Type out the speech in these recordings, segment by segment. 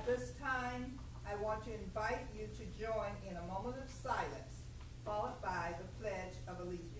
this time, I want to invite you to join in a moment of silence, followed by the Pledge of Allegiance.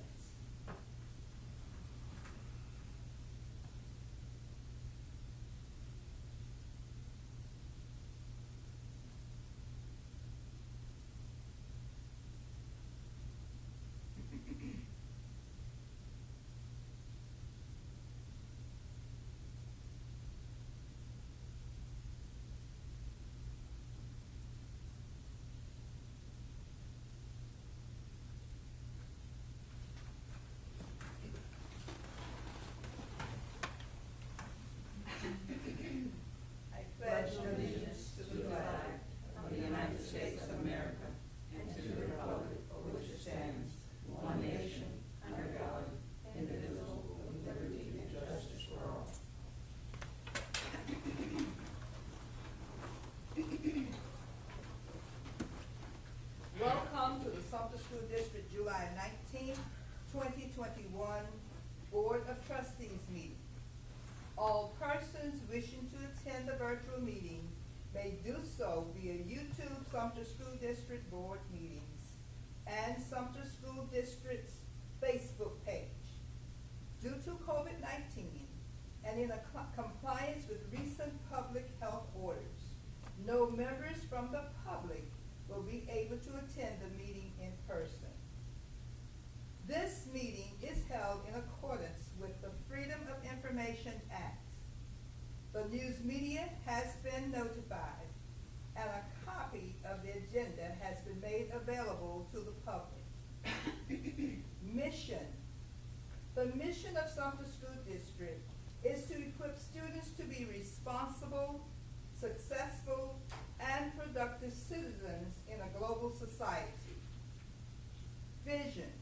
I pledge allegiance to the flag of the United States of America and to the republic for which it stands, one nation, under God, indivisible, with liberty and justice for all. Welcome to the Sumter School District July 19th, 2021 Board of Trustees meeting. All persons wishing to attend the virtual meeting may do so via YouTube Sumter School District Board meetings and Sumter School District's Facebook page. Due to COVID-19 and in compliance with recent public health orders, no members from the public will be able to attend the meeting in person. This meeting is held in accordance with the Freedom of Information Act. The news media has been notified, and a copy of the agenda has been made available to the public. Mission. The mission of Sumter School District is to equip students to be responsible, successful, and productive citizens in a global society. Vision.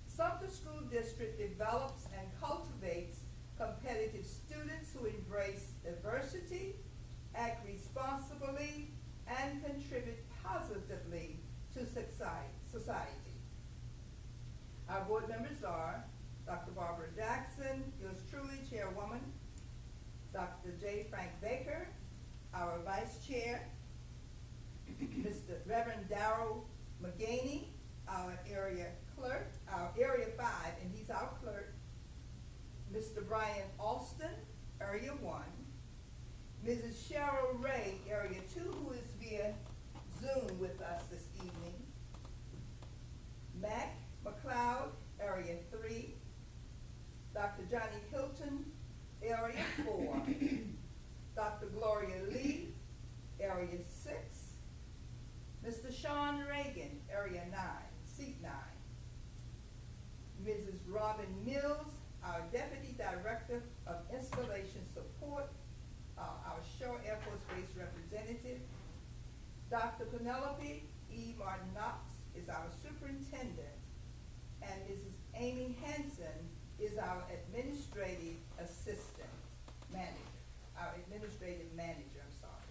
Sumter School District develops and cultivates competitive students who embrace diversity, act responsibly, and contribute positively to society. Our board members are Dr. Barbara Jackson, yours truly, Chairwoman, Dr. J. Frank Baker, our Vice Chair, Mr. Reverend Darrell McGaney, our area clerk, our Area 5, and he's our clerk, Mr. Brian Alston, Area 1, Mrs. Cheryl Ray, Area 2, who is via Zoom with us this evening, Mac McLeod, Area 3, Dr. Johnny Hilton, Area 4, Dr. Gloria Lee, Area 6, Mr. Sean Reagan, Area 9, Seat 9, Mrs. Robin Mills, our Deputy Director of Installation Support, our Shore Air Force Base Representative. Dr. Penelope E. Martin Knox is our Superintendent, and Mrs. Amy Hanson is our Administrative Assistant Manager, our Administrative Manager, I'm sorry.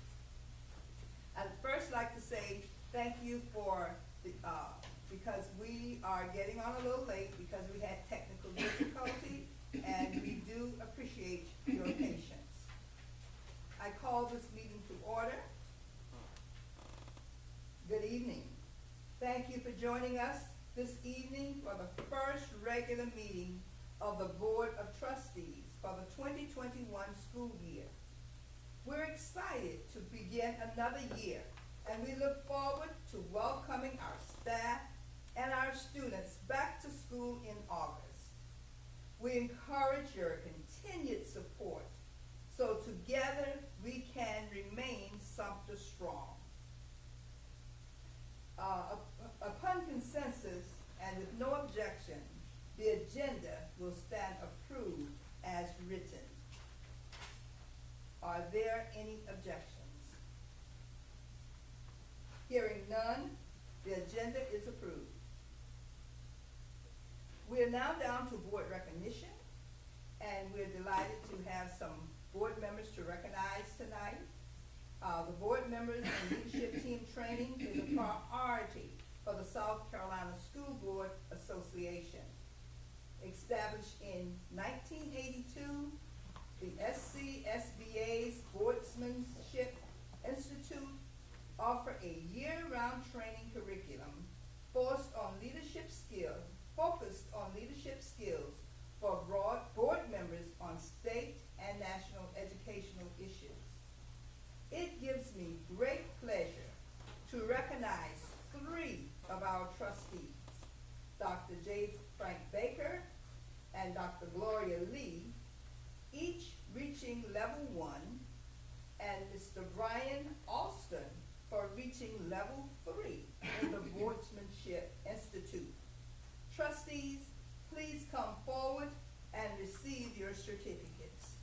I'd first like to say thank you for the, because we are getting on a little late because we had technical difficulty, and we do appreciate your patience. I call this meeting to order. Good evening. Thank you for joining us this evening for the first regular meeting of the Board of Trustees for the 2021 school year. We're excited to begin another year, and we look forward to welcoming our staff and our students back to school in August. We encourage your continued support so together we can remain Sumter strong. Upon consensus and with no objection, the agenda will stand approved as written. Are there any objections? Hearing none, the agenda is approved. We are now down to board recognition, and we're delighted to have some board members to recognize tonight. The board members and leadership team training is a priority for the South Carolina School Board Association. Established in 1982, the SCSBA's Boardsmanship Institute certificates.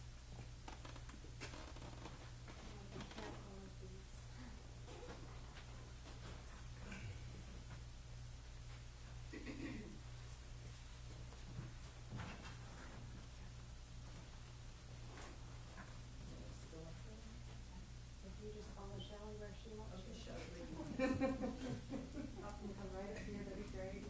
If you just follow Shelley where she wants Okay, you. Shelley. I'll come right up here, that'd be great.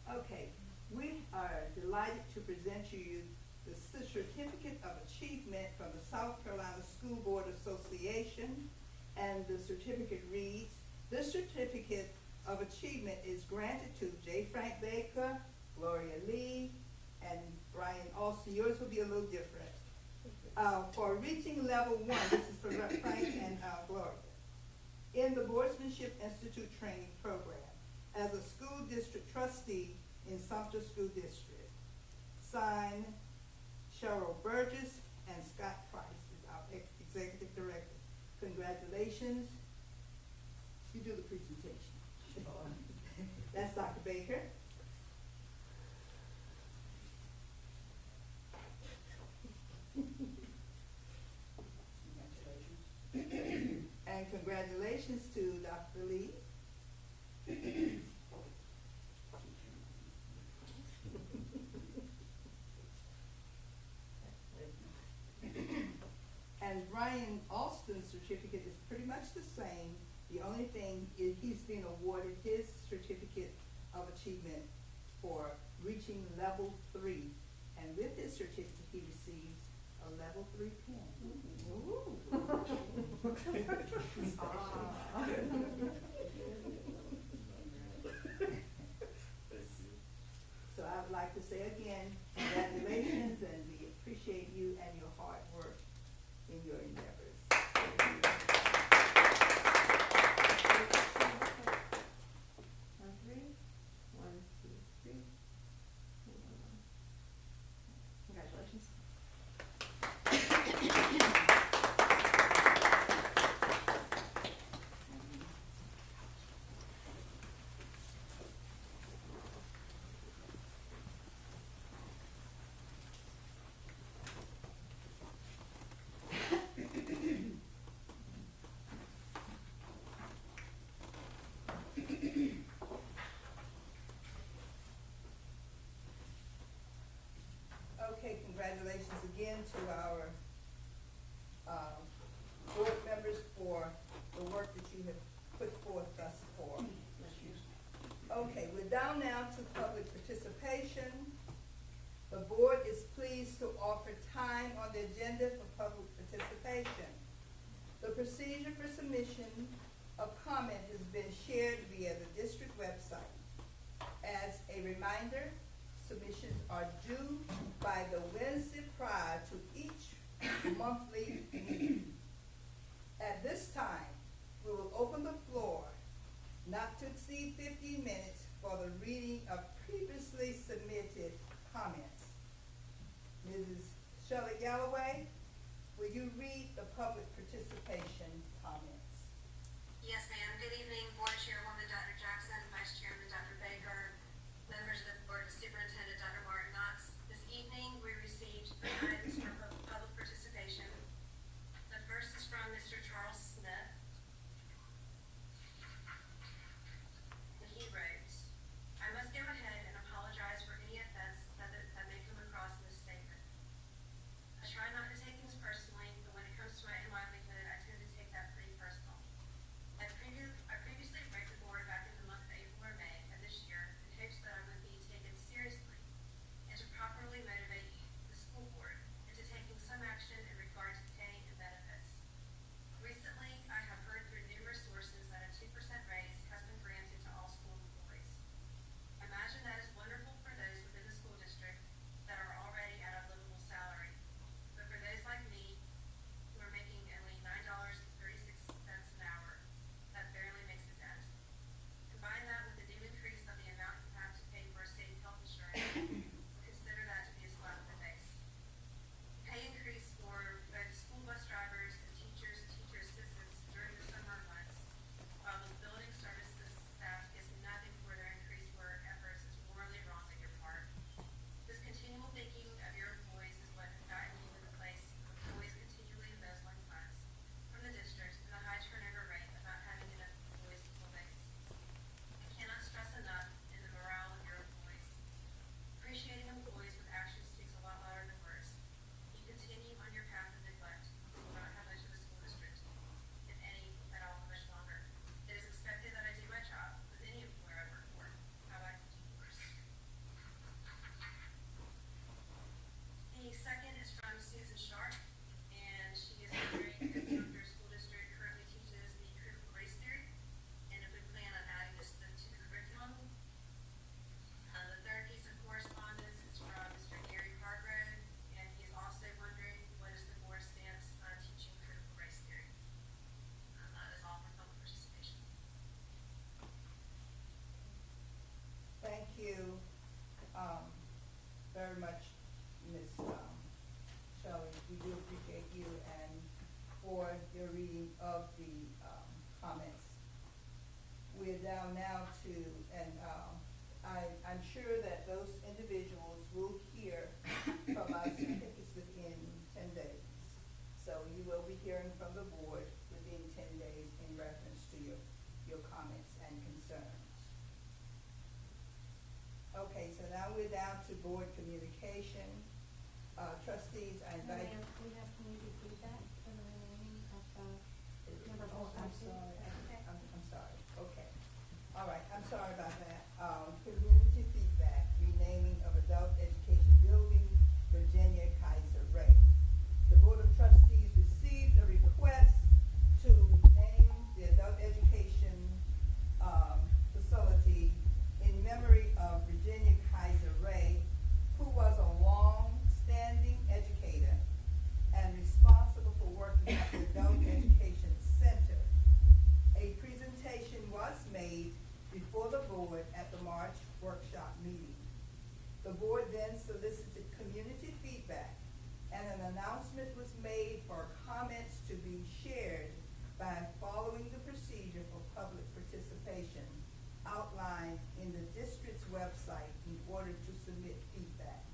Okay, we are delighted to present to you the Certificate of Achievement from the South Carolina School Board Association, and the certificate reads, "This certificate of achievement is granted to J. Frank Baker, Gloria Lee, and Brian Austin." Yours will be a little different. For reaching level 1, this is for Frank and Gloria, in the Boardsmanship Institute training program as a school district trustee in Sumter School District. Signed, Cheryl Burgess and Scott Price is our executive director. Congratulations. You do the presentation. That's Dr. Baker. Congratulations. And congratulations to Dr. Lee. And Brian Austin's certificate is pretty much the same. The only thing is he's been awarded his certificate of achievement for reaching level 3. And with his certificate, he receives a level 3 pen. Ooh. So I would like to say again, congratulations, and we appreciate you and your hard work in your endeavors. On 3, 1, 2, 3. Congratulations. Okay, congratulations again to our board members for the work that you have put forth thus far. Okay, we're down now to public participation. The board is pleased to offer time on the agenda for public participation. The procedure for submission of comment has been shared via the district website. As a reminder, submissions are due by the Wednesday prior to each monthly meeting. At this time, we will open the floor not to exceed 15 minutes for the reading of previously submitted comments. Mrs. Shelley Galloway, will you read the public participation comments? Yes, ma'am. Good evening, Board Chairwoman Dr. Jackson, Vice Chairman Dr. Baker, members of the Board, Superintendent Dr. Martin Knox. This evening, we received 3 items for public participation. The first is from Mr. Charles Smith. And he writes, "I must go ahead and apologize for any offense that may come across in this statement. I try not to take things personally, but when it comes to my own livelihood, I tend to take that pretty personal. I previously we're down now to, and, I'm sure that those individuals will hear from us, I think it's within 10 days. So you will be hearing from the board within 10 days in reference to your comments and concerns. Okay, so now we're down to board communication. Trustees, I invite. Ma'am, we have community feedback for the remaining of number Oh, 4. I'm sorry, Okay. I'm sorry, okay. All right, I'm sorry about that. Community feedback, renaming of adult education building, Virginia Kaiser Ray. The Board of Trustees received a request to name the adult education, facility in memory of Virginia Kaiser Ray, who was a long-standing educator and responsible for working at the Adult Education Center. A presentation was made before the board at the March workshop meeting. The board then solicited community feedback, and an announcement was made for comments to be shared by following the procedure for public participation outlined in the district's website in order to submit feedback.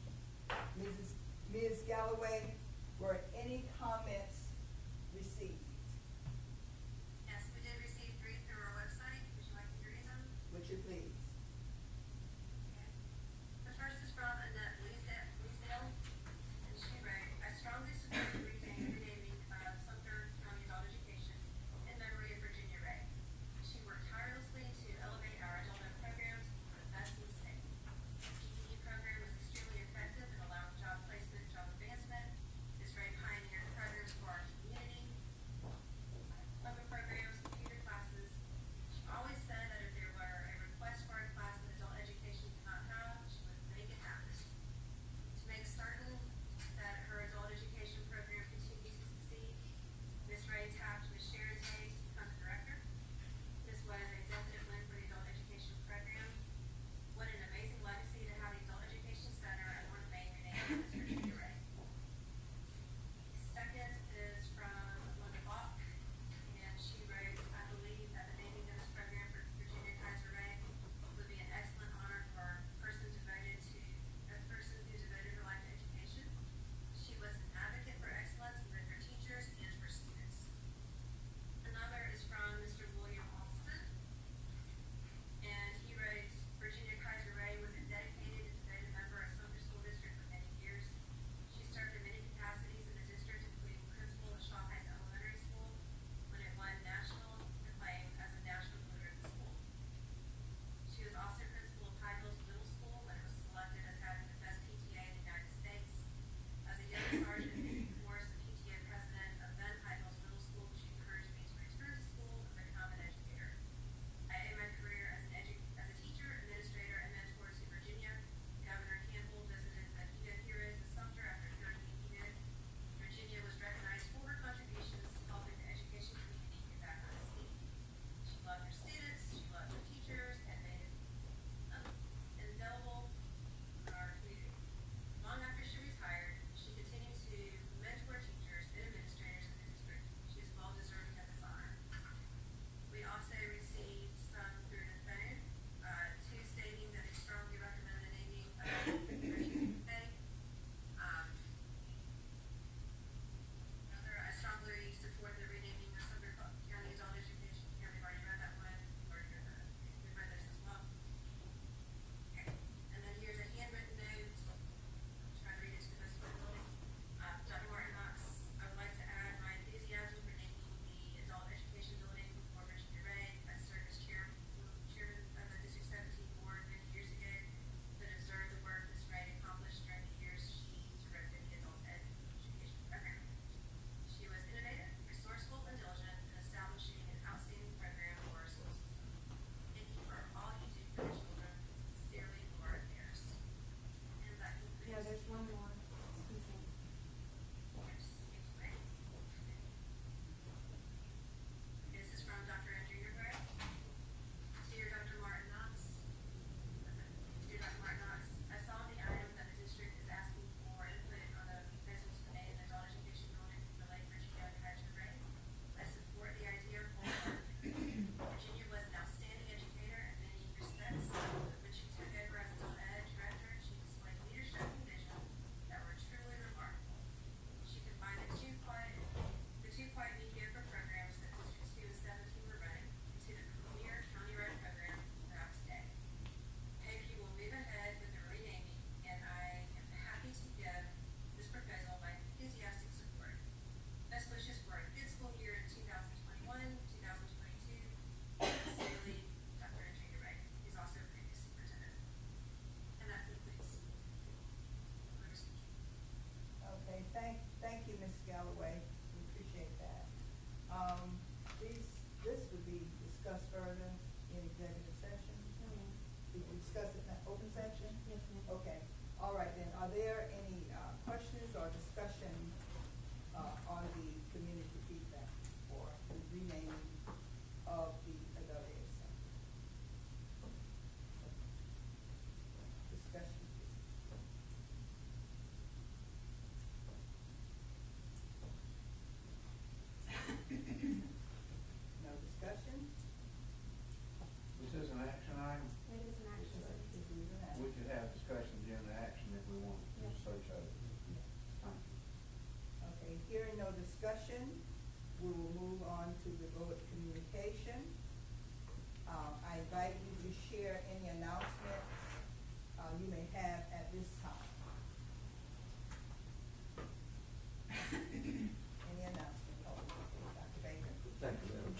Ms. Galloway, were any comments received? Yes, we did receive 3 through our website. Would you like me to read them? Would you please? Okay. The first is from Annette Leesdale, and she wrote, I strongly support retaining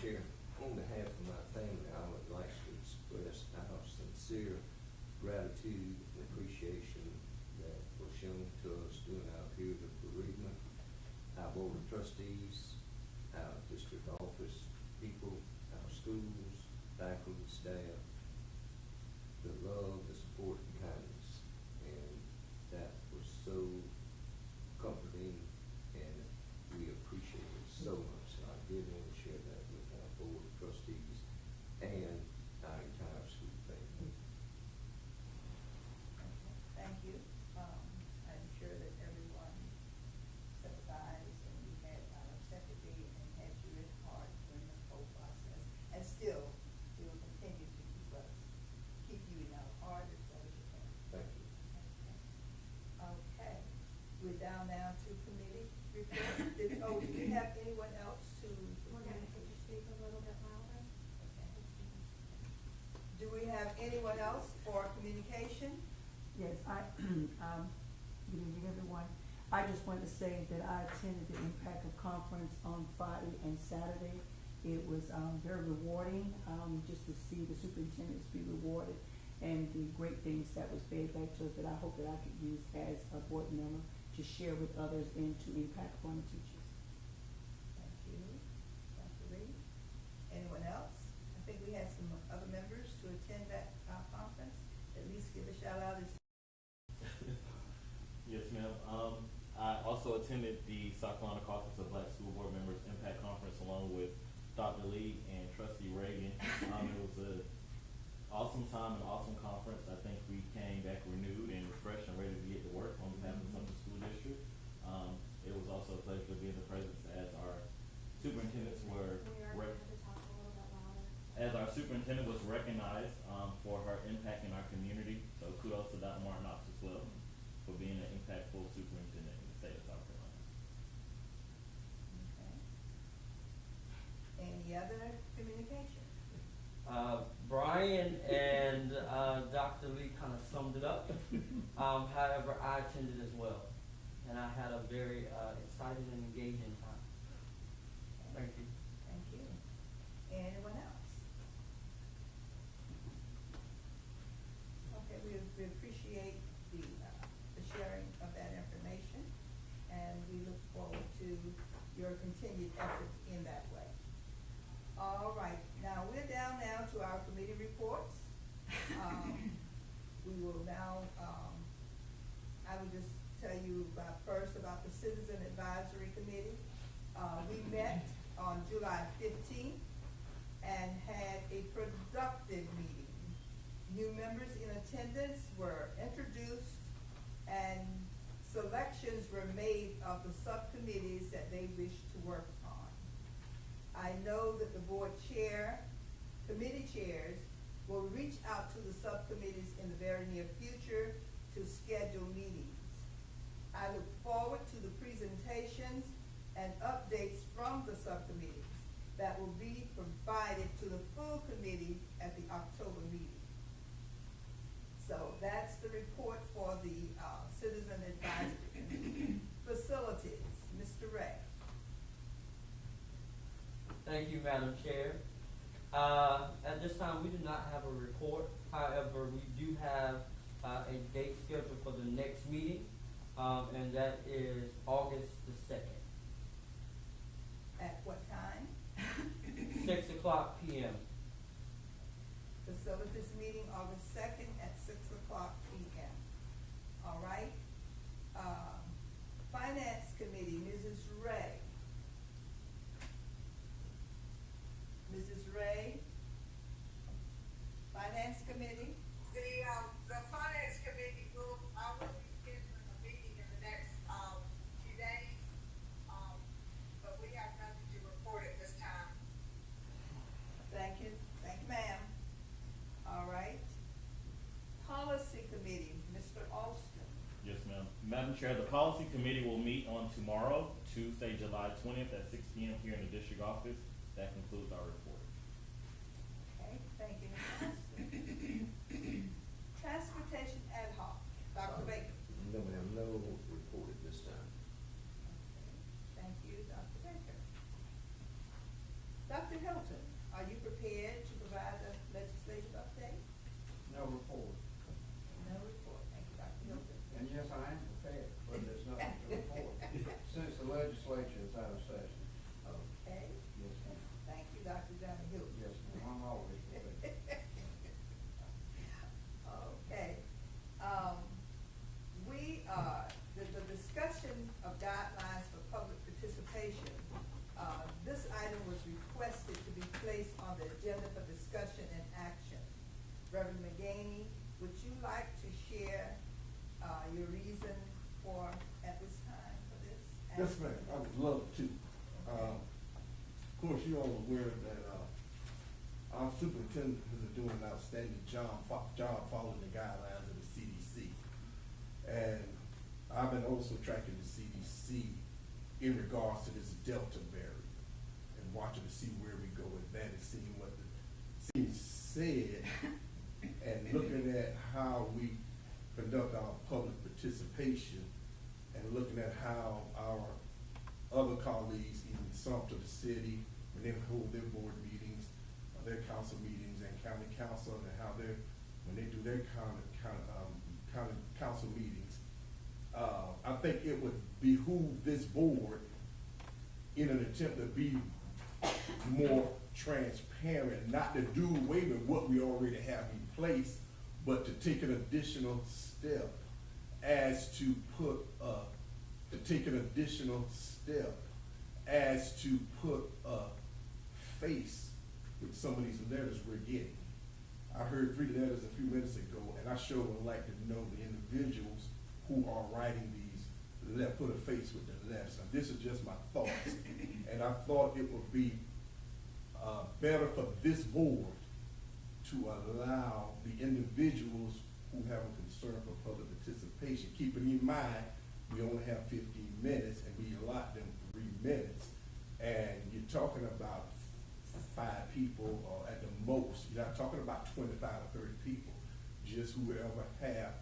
Chair, on behalf of my family, I would like to express our sincere gratitude and appreciation that was shown to us during our period of bereavement. Our Board of Trustees, our district office people, our schools, faculty, staff, the love, the support, and kindness. And that was so comforting, and we appreciate it so much. So I did want to share that with our Board of Trustees and our entire school family. Thank you. I'm sure that everyone sympathized, and we had our secretary and had you at heart during this whole process. And still, we will continue to keep you in our heart as well as your family. Thank you. Okay, we're down now to committee report. Do you have anyone else to? We're gonna get you speak a little bit louder. Do we have anyone else for communication? Yes, good evening, everyone. I just wanted to say that I attended the Impact of Conference on Friday and Saturday. It was very rewarding, just to see the superintendents be rewarded and the great things that was fed back to us that I hope that I could use as a board member to share with others and to impact upon the teachers. Thank you, Dr. Reed. Anyone else? I think we had some other members to attend that conference. At least give a shout out. Yes, ma'am. I also attended the South Carolina Caucus of Black School Board Members Impact Conference along with Dr. Lee and Trustee Reagan. It was an awesome time and awesome conference. I think we came back renewed and refreshed and ready to get to work on behalf of the Sumter School District. It was also a pleasure to be in the presence as our superintendents were We are going to talk a little bit louder. as our superintendent was recognized for her impact in our community. So kudos to Dr. Martin Knox as well for being an impactful superintendent in the state of South Carolina. Okay. Any other communication? Brian and Dr. Lee kind of summed it up. However, I attended as well, and I had a very exciting and engaging time. Thank you. Thank you. Anyone else? Okay, we appreciate the sharing of that information, and we look forward to your continued efforts in that way. All right, now we're down now to our committee reports. We will now, I will just tell you first about the Citizen Advisory Committee. We met on July 15th and had a productive meeting. New members in attendance were introduced, and selections were made of the subcommittees that they wish to work on. I know that the board chair, committee chairs, will reach out to the subcommittees in the very near future to schedule meetings. I look forward to the presentations and updates from the subcommittees that will be provided to the full committee at the October meeting. So that's the report for the Citizen Advisory Committee. Facilities, Mr. Ray. Thank you, Madam Chair. At this time, we do not have a report. However, we do have a date scheduled for the next meeting, and that is August the 2nd. At what time? 6 o'clock p.m. Facilities meeting August 2nd at 6 o'clock p.m. All right. Finance Committee, Mrs. Ray. Mrs. Ray. Finance Committee. The Finance Committee I will be scheduling a meeting in the next, few days, but we have nothing to report at this time. Thank you, ma'am. All right. Policy Committee, Mr. Alston. Yes, ma'am. Madam Chair, the Policy Committee will meet on tomorrow, Tuesday, July 20th at 6 p.m. here in the district office. That concludes our report. Okay, thank you, Mr. Alston. Transportation Ad Hoc, Dr. Baker. No, ma'am, no report at this time. Okay, thank you, Dr. Baker. Dr. Hilton. aware that, our superintendent is doing an outstanding job following the guidelines of the CDC. And I've been also tracking the CDC in regards to this Delta variant and watching to see where we go with that and seeing what the CDC said and looking at how we conduct our public participation and looking at how our other colleagues in Sumter, the city, when they hold their board meetings, their council meetings, and county council, and how when they do their county council meetings, I think it would behoove this board in an attempt to be more transparent, not to do away with what we already have in place, but to take an additional step as to put a face with some of these letters we're getting. I heard 3 letters a few minutes ago, and I sure would like to know the individuals who are writing these, put a face with the letters. Now, this is just my thoughts, and I thought it would be better for this board to allow the individuals who have a concern for public participation, keeping in mind we only have 15 minutes and we allot them 3 minutes, and you're talking about 5 people or at the most. You're not talking about 25 or 30 people. Just whoever have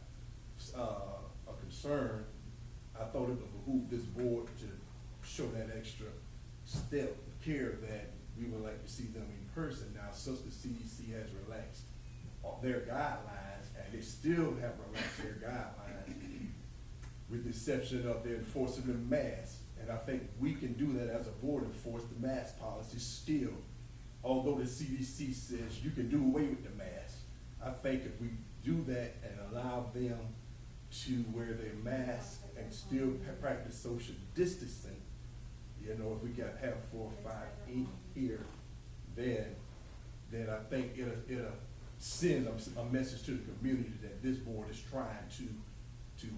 a concern. I thought it would behoove this board to show that extra step of care that we would like to see them in person. Now, since the CDC has relaxed their guidelines, and they still have relaxed their guidelines, with the exception of their enforcing the mask. And I think we can do that as a board, enforce the mask policy still. Although the CDC says you can do away with the mask, I think if we do that and allow them to wear their mask and still practice social distancing, you know, if we got have 4 or 5 in here, then I think it'll send a message to the community that this board is trying to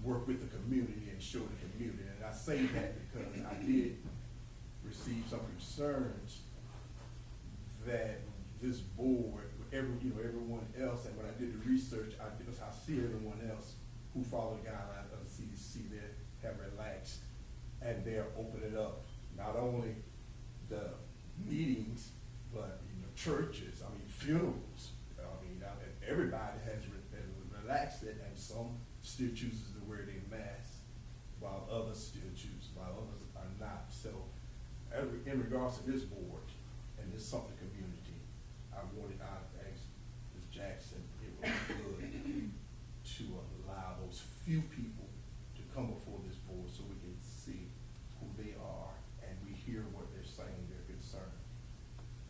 work with the community and show the community. And I say that because I did receive some concerns that this board, everyone else, and when I did the research, because I see everyone else who follow the guidelines of the CDC, they have relaxed and they're opening up not only the meetings, but churches, funerals. Everybody has relaxed it, and some still chooses to wear their mask, while others still choose, while others are not. So, in regards to this board and this Sumter community, I asked Ms. Jackson, it would be good to allow those few people to come before this board so we can see who they are and we hear what they're saying, their concern.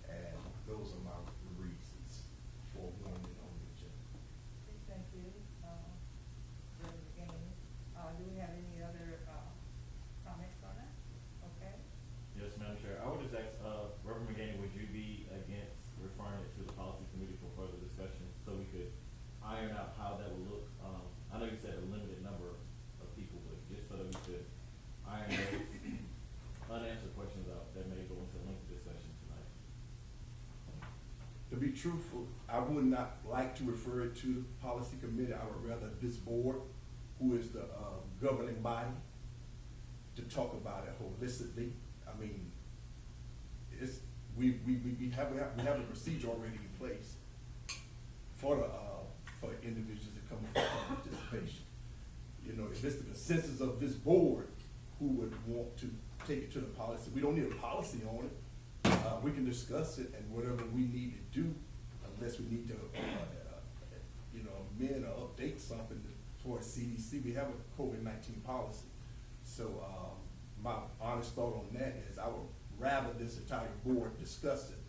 And those are my reasons for wanting it on the agenda. Thank you, Reverend Gaines. Do we have any other, comments on that? Okay. Yes, Madam Chair. I would just ask, Reverend McGaney, would you be against referring it to the policy committee for further discussion so we could iron out how that would look? I know you said a limited number of people, but just so that we could iron those unanswered questions out that may go into a lengthy discussion tonight. To be truthful, I would not like to refer it to the policy committee. I would rather this board, who is the governing body, to talk about it holistically. We have a procedure already in place for individuals that come for participation. If it's the consensus of this board who would want to take it to the policy, we don't need a policy on it. We can discuss it and whatever we need to do, unless we need to, amend or update something for CDC. We have a COVID-19 policy. So, my honest thought on that is I would rather this entire board discuss it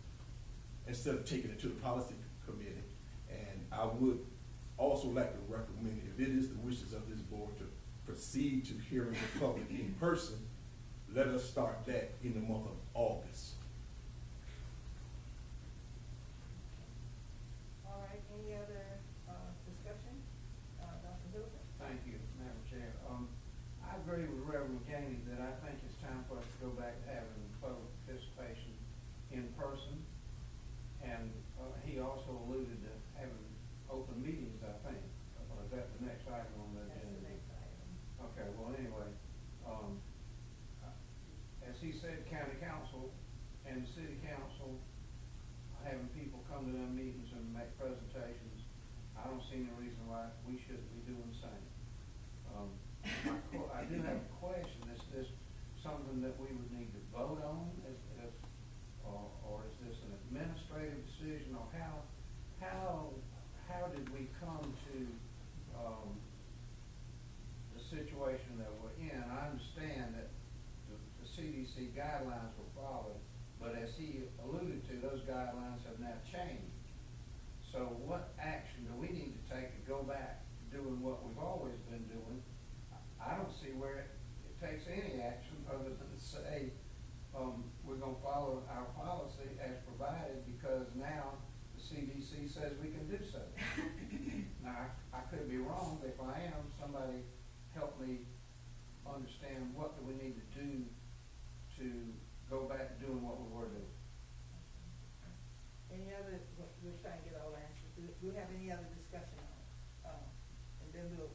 instead of taking it to the policy committee. And I would also like to recommend, if it is the wishes of this board to proceed to hearing the public in person, let us start that in the month of August. All right, any other, discussion? Dr. Hilton? Thank you, Madam Chair. I agree with Reverend Gaines that I think it's time for us to go back to having public participation in person. And, he also alluded to having open meetings, I think. Or is that the next item on the That's agenda? the next item. Okay, well, anyway, as he said, county council and the city council, having people come to their meetings and make presentations, I don't see any reason why we shouldn't be doing the same. I do have a question, is this something that we would need to vote on, or is this an administrative decision, or how did we come to, the situation that we're in? I understand that the CDC guidelines were followed, but as he alluded to, those guidelines have now changed. So what action do we need to take to go back to doing what we've always been doing? I don't see where it takes any action other than to say, we're gonna follow our policy as provided because now the CDC says we can do so. Now, I could be wrong, but if I am, somebody help me understand what do we need to do to go back to doing what we were doing. Any other, we're trying to get all answers. Do we have any other discussion on it? And then we'll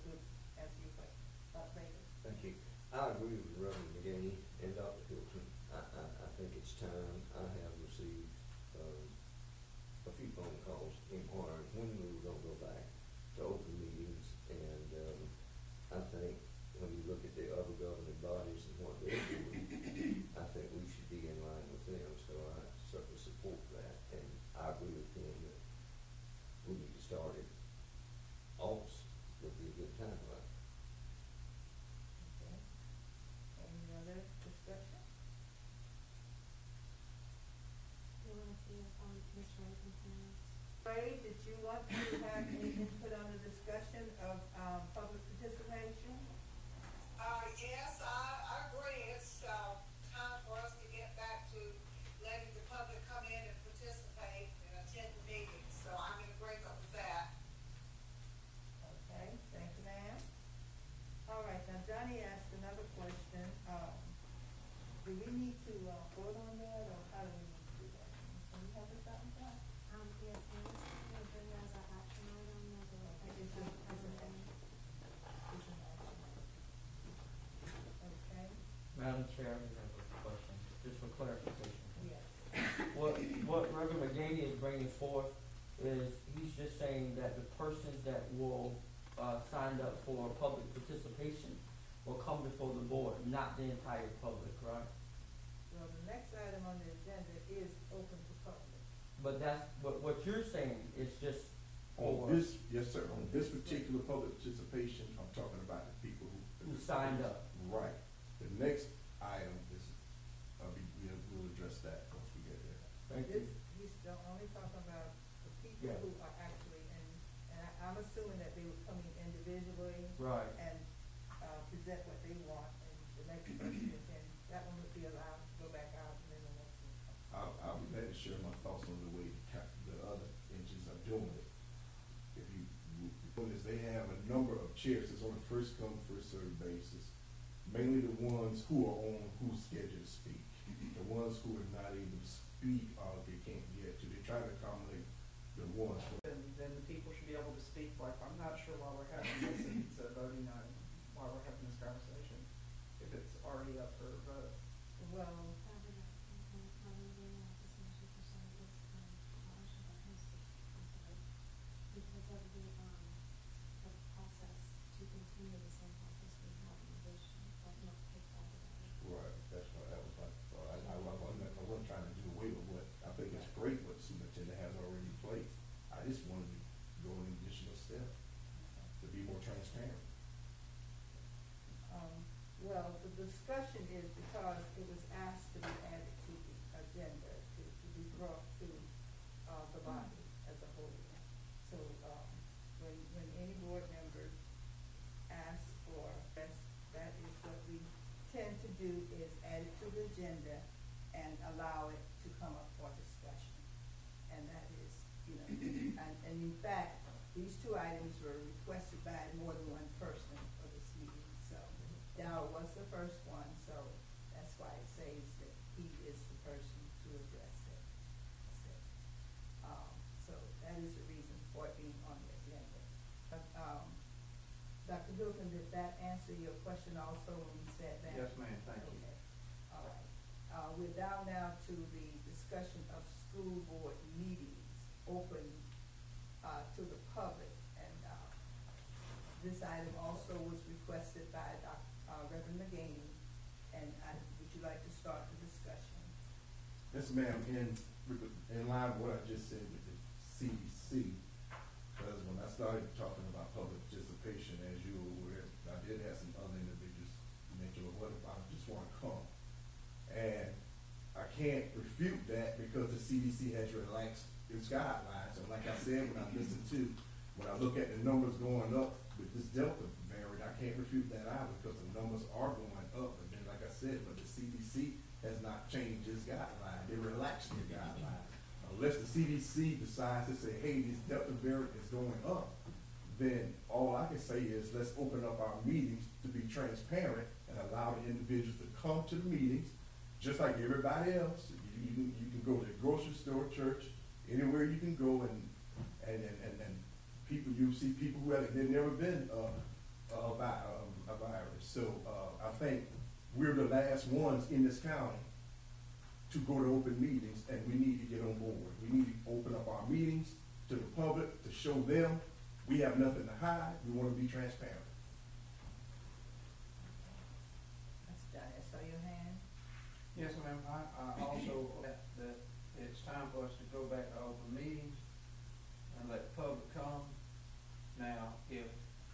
answer your question. Dr. Baker? Thank you. I agree with Reverend McGinney and Dr. Hilton. I think it's time. I have received, a few phone calls inquiring when we were gonna go back to open meetings, and, I think when you look at the other governing bodies and what they're doing, I think we should be in line with them, so I certainly support that, and I agree with him that we need to start it. August would be a good time, right? Okay. Any other discussion? You wanna see if, Ms. Ray can come out? Ray, did you want to have any input on the discussion of, public participation? Yes, I agree. It's, time for us to get back to letting the public come in and participate and attend the meetings. So I'm in agreement with that. Okay, thank you, ma'am. All right, now Johnny asked another question. Do we need to, vote on that, or how do we need to do that? Can you help us out with that? Yes, and this is gonna bring as an action item, as a, Okay, it's an action. It's an action. Okay, Madam Chair, I have a question, just for clarification. yes. What Reverend McGaney is bringing forth is, he's just saying that the persons that will, sign up for public participation will come before the board, not the entire public, right? Well, the next item on the agenda is open to public. But that's, what you're saying is just On for this, yes, sir, on this particular public participation, I'm talking about the people who signed up. Right. The next item is, we'll address that once we get there. Thank you. He's still only talking about the people Yeah. who are actually in, and I'm assuming that they would come in individually. Right. And, present what they want, and the next person, and that one would be allowed to go back out, and then the next one comes. I'll be glad to share my thoughts on the way the other engines are doing it. The point is, they have a number of chairs, it's on a first come, first served basis. Mainly the ones who are on who's scheduled to speak. The ones who are not able to speak, they can't get to, they try to accommodate the ones. Then the people should be able to speak. Like, I'm not sure why we're having this, if it's a voting item, why we're having this conversation, if it's already up for a vote. Well, because of the process, to continue the same process we have in addition, but not take that away. Right, that's why that was like, I wasn't trying to do away with what, I think it's great what the superintendent has already in place. I just wanted to go an additional step to be more transparent. well, the discussion is because it was asked to be added to the agenda, to be brought to, the body as a whole. So, when any board member asks for, that is what we tend to do, is add it to the agenda and allow it to come up for discussion. And that is, and in fact, these two items were requested by more than one person for this meeting, so Dow was the first one, so that's why it says that he is the person to address it. your question also when you sat down? Yes, ma'am, thank you. Okay, all right. We're down now to the discussion of school board meetings open, to the public. And, this item also was requested by Reverend McGaney. And would you like to start the discussion? Yes, ma'am, in line with what I just said with the CDC, because when I started talking about public participation, as you were aware, I did have some other individuals mention, well, what if I just wanna come? And I can't refute that because the CDC has relaxed its guidelines, and like I said, when I look at the numbers going up with this Delta variant, I can't refute that either, because the numbers are going up, and then, like I said, but the CDC has not changed its guideline, they relaxed their guideline. Unless the CDC decides to say, hey, this Delta variant is going up, then all I can say is, let's open up our meetings to be transparent and allow the individuals to come to the meetings, just like everybody else. You can go to the grocery store, church, anywhere you can go, and people, you see people who have never been a virus. So I think we're the last ones in this county to go to open meetings, and we need to get on board. We need to open up our meetings to the public to show them we have nothing to hide. We want to be transparent. That's John, I saw your hand. Yes, ma'am, I also, that it's time for us to go back to open meetings and let the public come. Now, if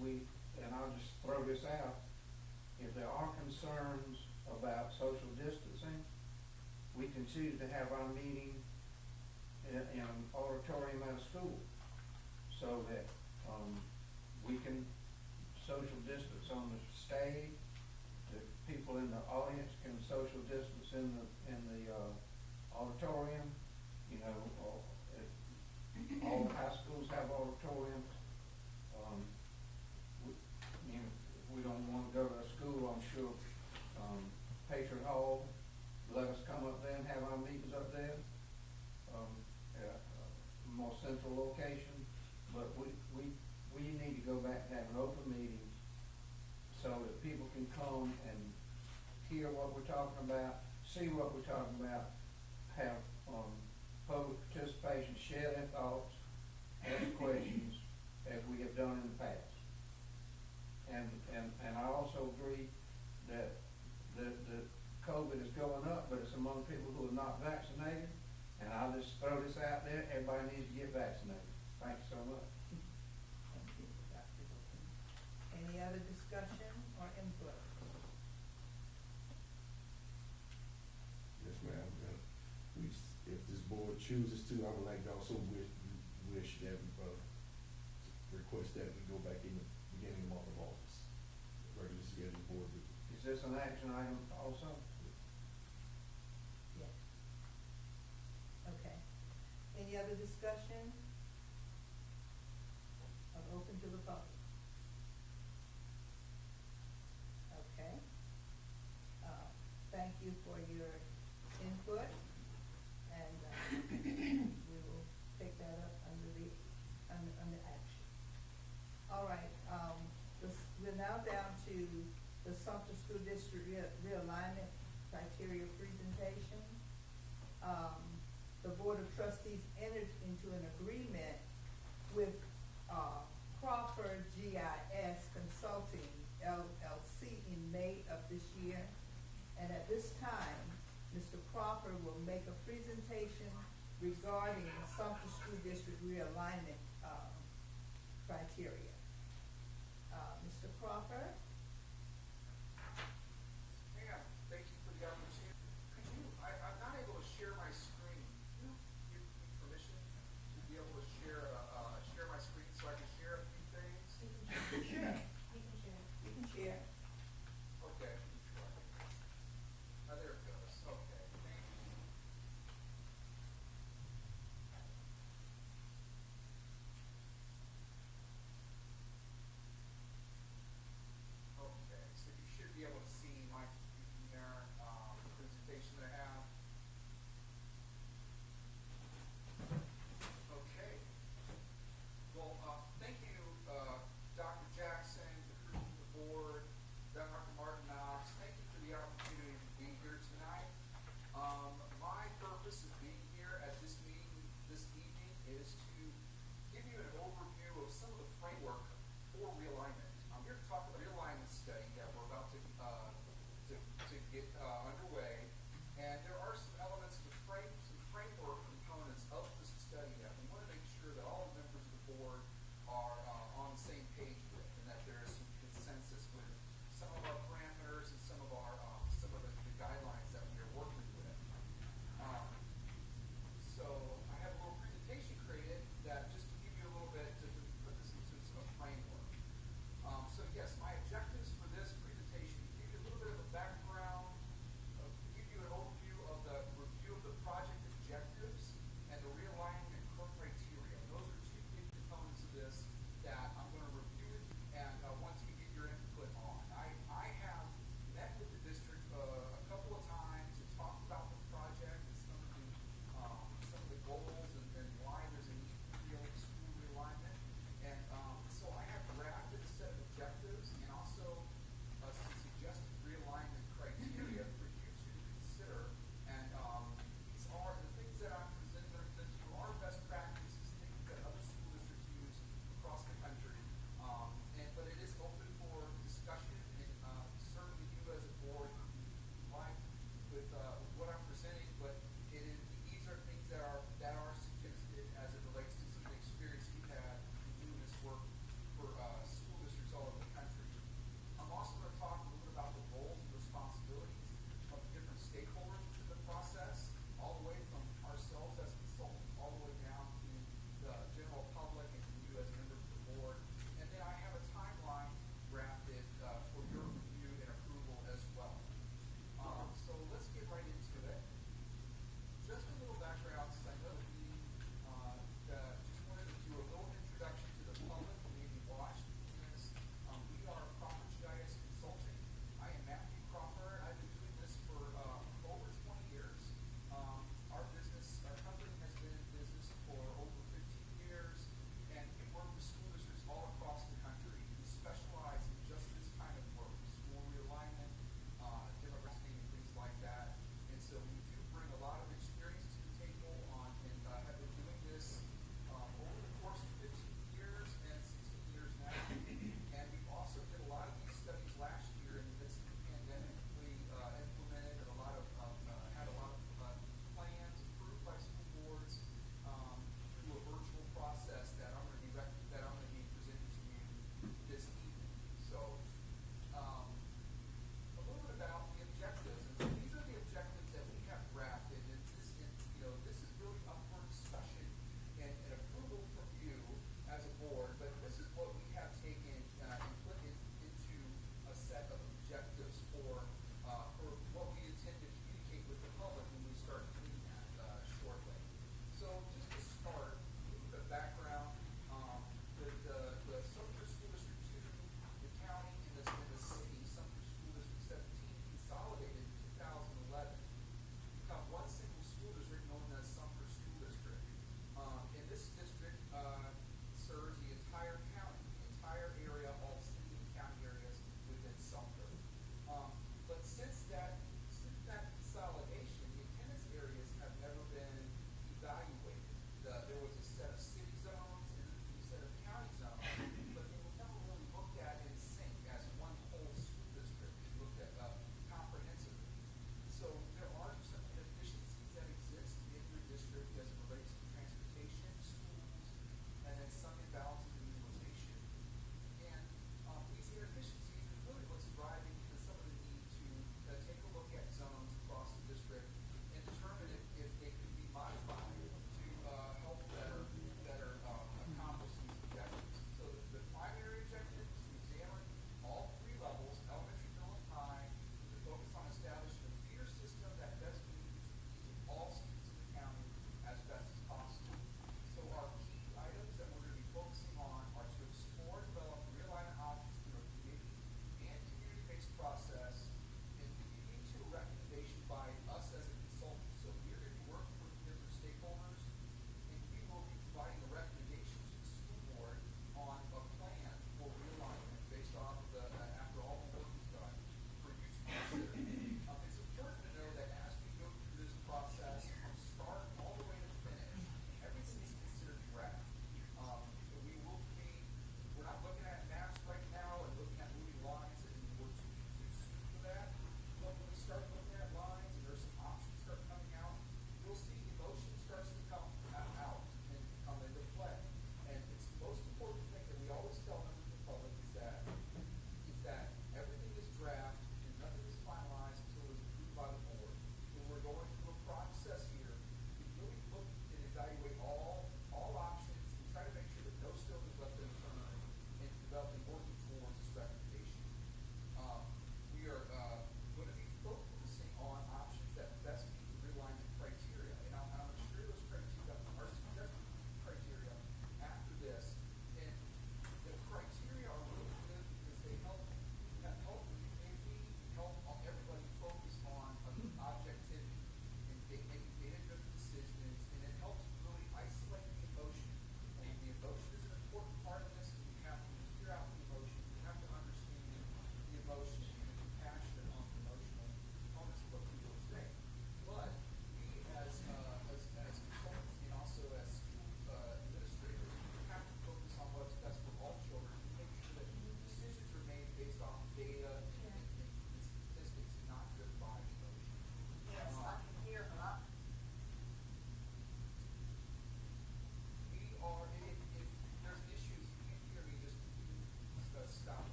we, and I'll just throw this out, if there are concerns about social distancing, we can choose to have our meeting in an auditorium at a school, so that, we can social distance on the stage, the people in the audience can social distance in the auditorium, you know, all the high schools have auditoriums. You know, if we don't wanna go to a school, I'm sure, Patriot Hall, let us come up there and have our meetings up there, at a more central location, but we need to go back to having open meetings so that people can come and hear what we're talking about, see what we're talking about, have, public participation, share their thoughts, ask questions, as we have done in the past. And I also agree that the COVID is going up, but it's among people who are not vaccinated, and I'll just throw this out there, everybody needs to get vaccinated. Thank you so much. Thank you, Dr. Wilson. Any other discussion or input? Yes, ma'am. If this board chooses to, I would like to also wish that, request that we go back in the beginning of the month of August. Regular scheduled board meeting. Is this an action item also? Yes. Okay. Any other discussion? Of open to the public? Okay. Thank you for your input, and we will take that up under action. All right, we're now down to the Sumter School District Realignment Criteria presentation. The Board of Trustees entered into an agreement with Crawford GIS Consulting LLC in May of this year. And at this time, Mr. Crawford will make a presentation regarding Sumter School District realignment criteria. Mr. Crawford? Ma'am, thank you for the opportunity. I'm not able to share my screen. Can you give me permission to be able to share my screen so I can share a few things? Sure. You can share. You can share. Okay. There it goes. Okay, thank you.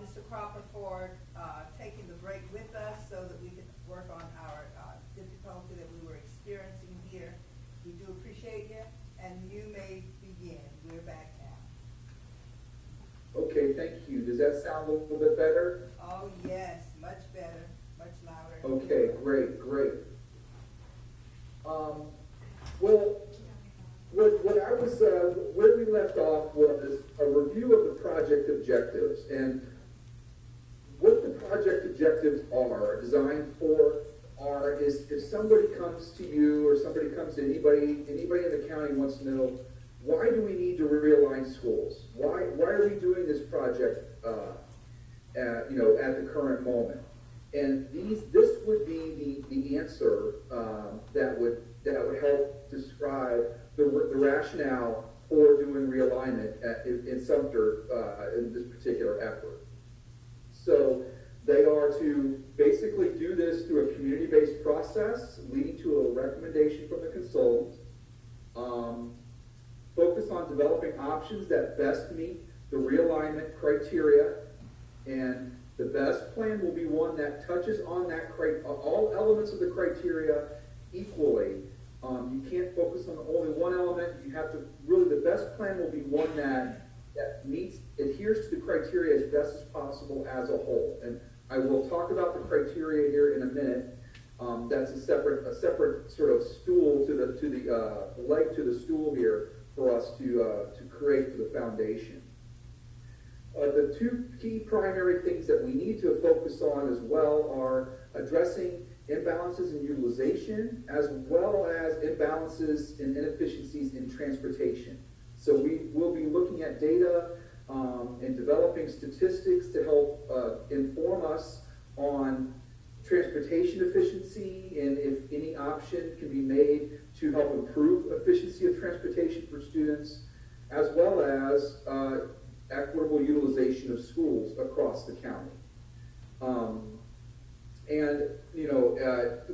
Mr. Cropper for, taking the break with us so that we could work on our, difficulty that we were experiencing here. We do appreciate you, and you may begin. We're back now. Okay, thank you. Does that sound a little bit better? Oh, yes, much better, much louder. Okay, great, great. Well, what I was, where we left off was a review of the project objectives. And what the project objectives are designed for is if somebody comes to you or somebody comes to anybody in the county wants to know, why do we need to realign schools? Why are we doing this project, at the current moment? And this would be the answer that would help describe the rationale for doing realignment in Sumter in this particular effort. So they are to basically do this through a community-based process leading to a recommendation from the consultant. Focus on developing options that best meet the realignment criteria, and the best plan will be one that touches on all elements of the criteria equally. You can't focus on only one element. You have to the best plan will be one that adheres to the criteria as best as possible as a whole. And I will talk about the criteria here in a minute. That's a separate sort of stool to the leg to the stool here for us to create for the foundation. The two key primary things that we need to focus on as well are addressing imbalances in utilization as well as imbalances and inefficiencies in transportation. So we will be looking at data and developing statistics to help inform us on transportation efficiency and if any option can be made to help improve efficiency of transportation for students, as well as equitable utilization of schools across the county.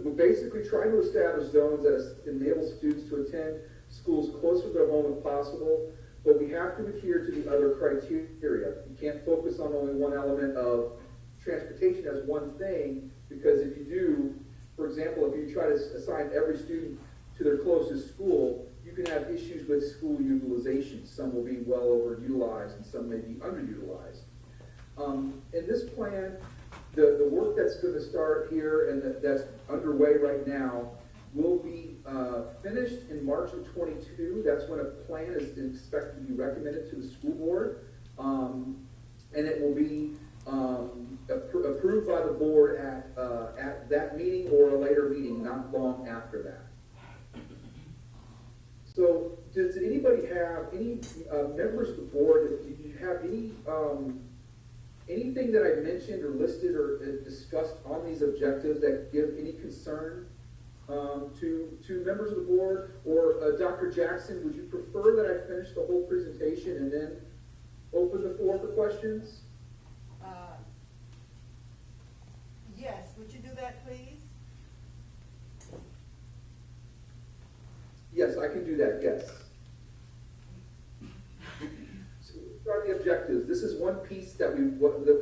We basically try to establish zones that enable students to attend schools closer to their home if possible, but we have to adhere to the other criteria. You can't focus on only one element of transportation as one thing, because if you do, for example, if you try to assign every student to their closest school, you can have issues with school utilization. Some will be well overutilized and some may be underutilized. In this plan, the work that's going to start here and that's underway right now will be finished in March of 22. That's when a plan is expected to be recommended to the school board. And it will be approved by the board at that meeting or a later meeting, not long after that. So, does anybody have any members of the board? Do you have any anything that I mentioned or listed or discussed on these objectives that give any concern to members of the board? Or Dr. Jackson, would you prefer that I finish the whole presentation and then open the floor for questions? Yes, would you do that, please? Yes, I can do that, yes. So these are the objectives. This is one piece that we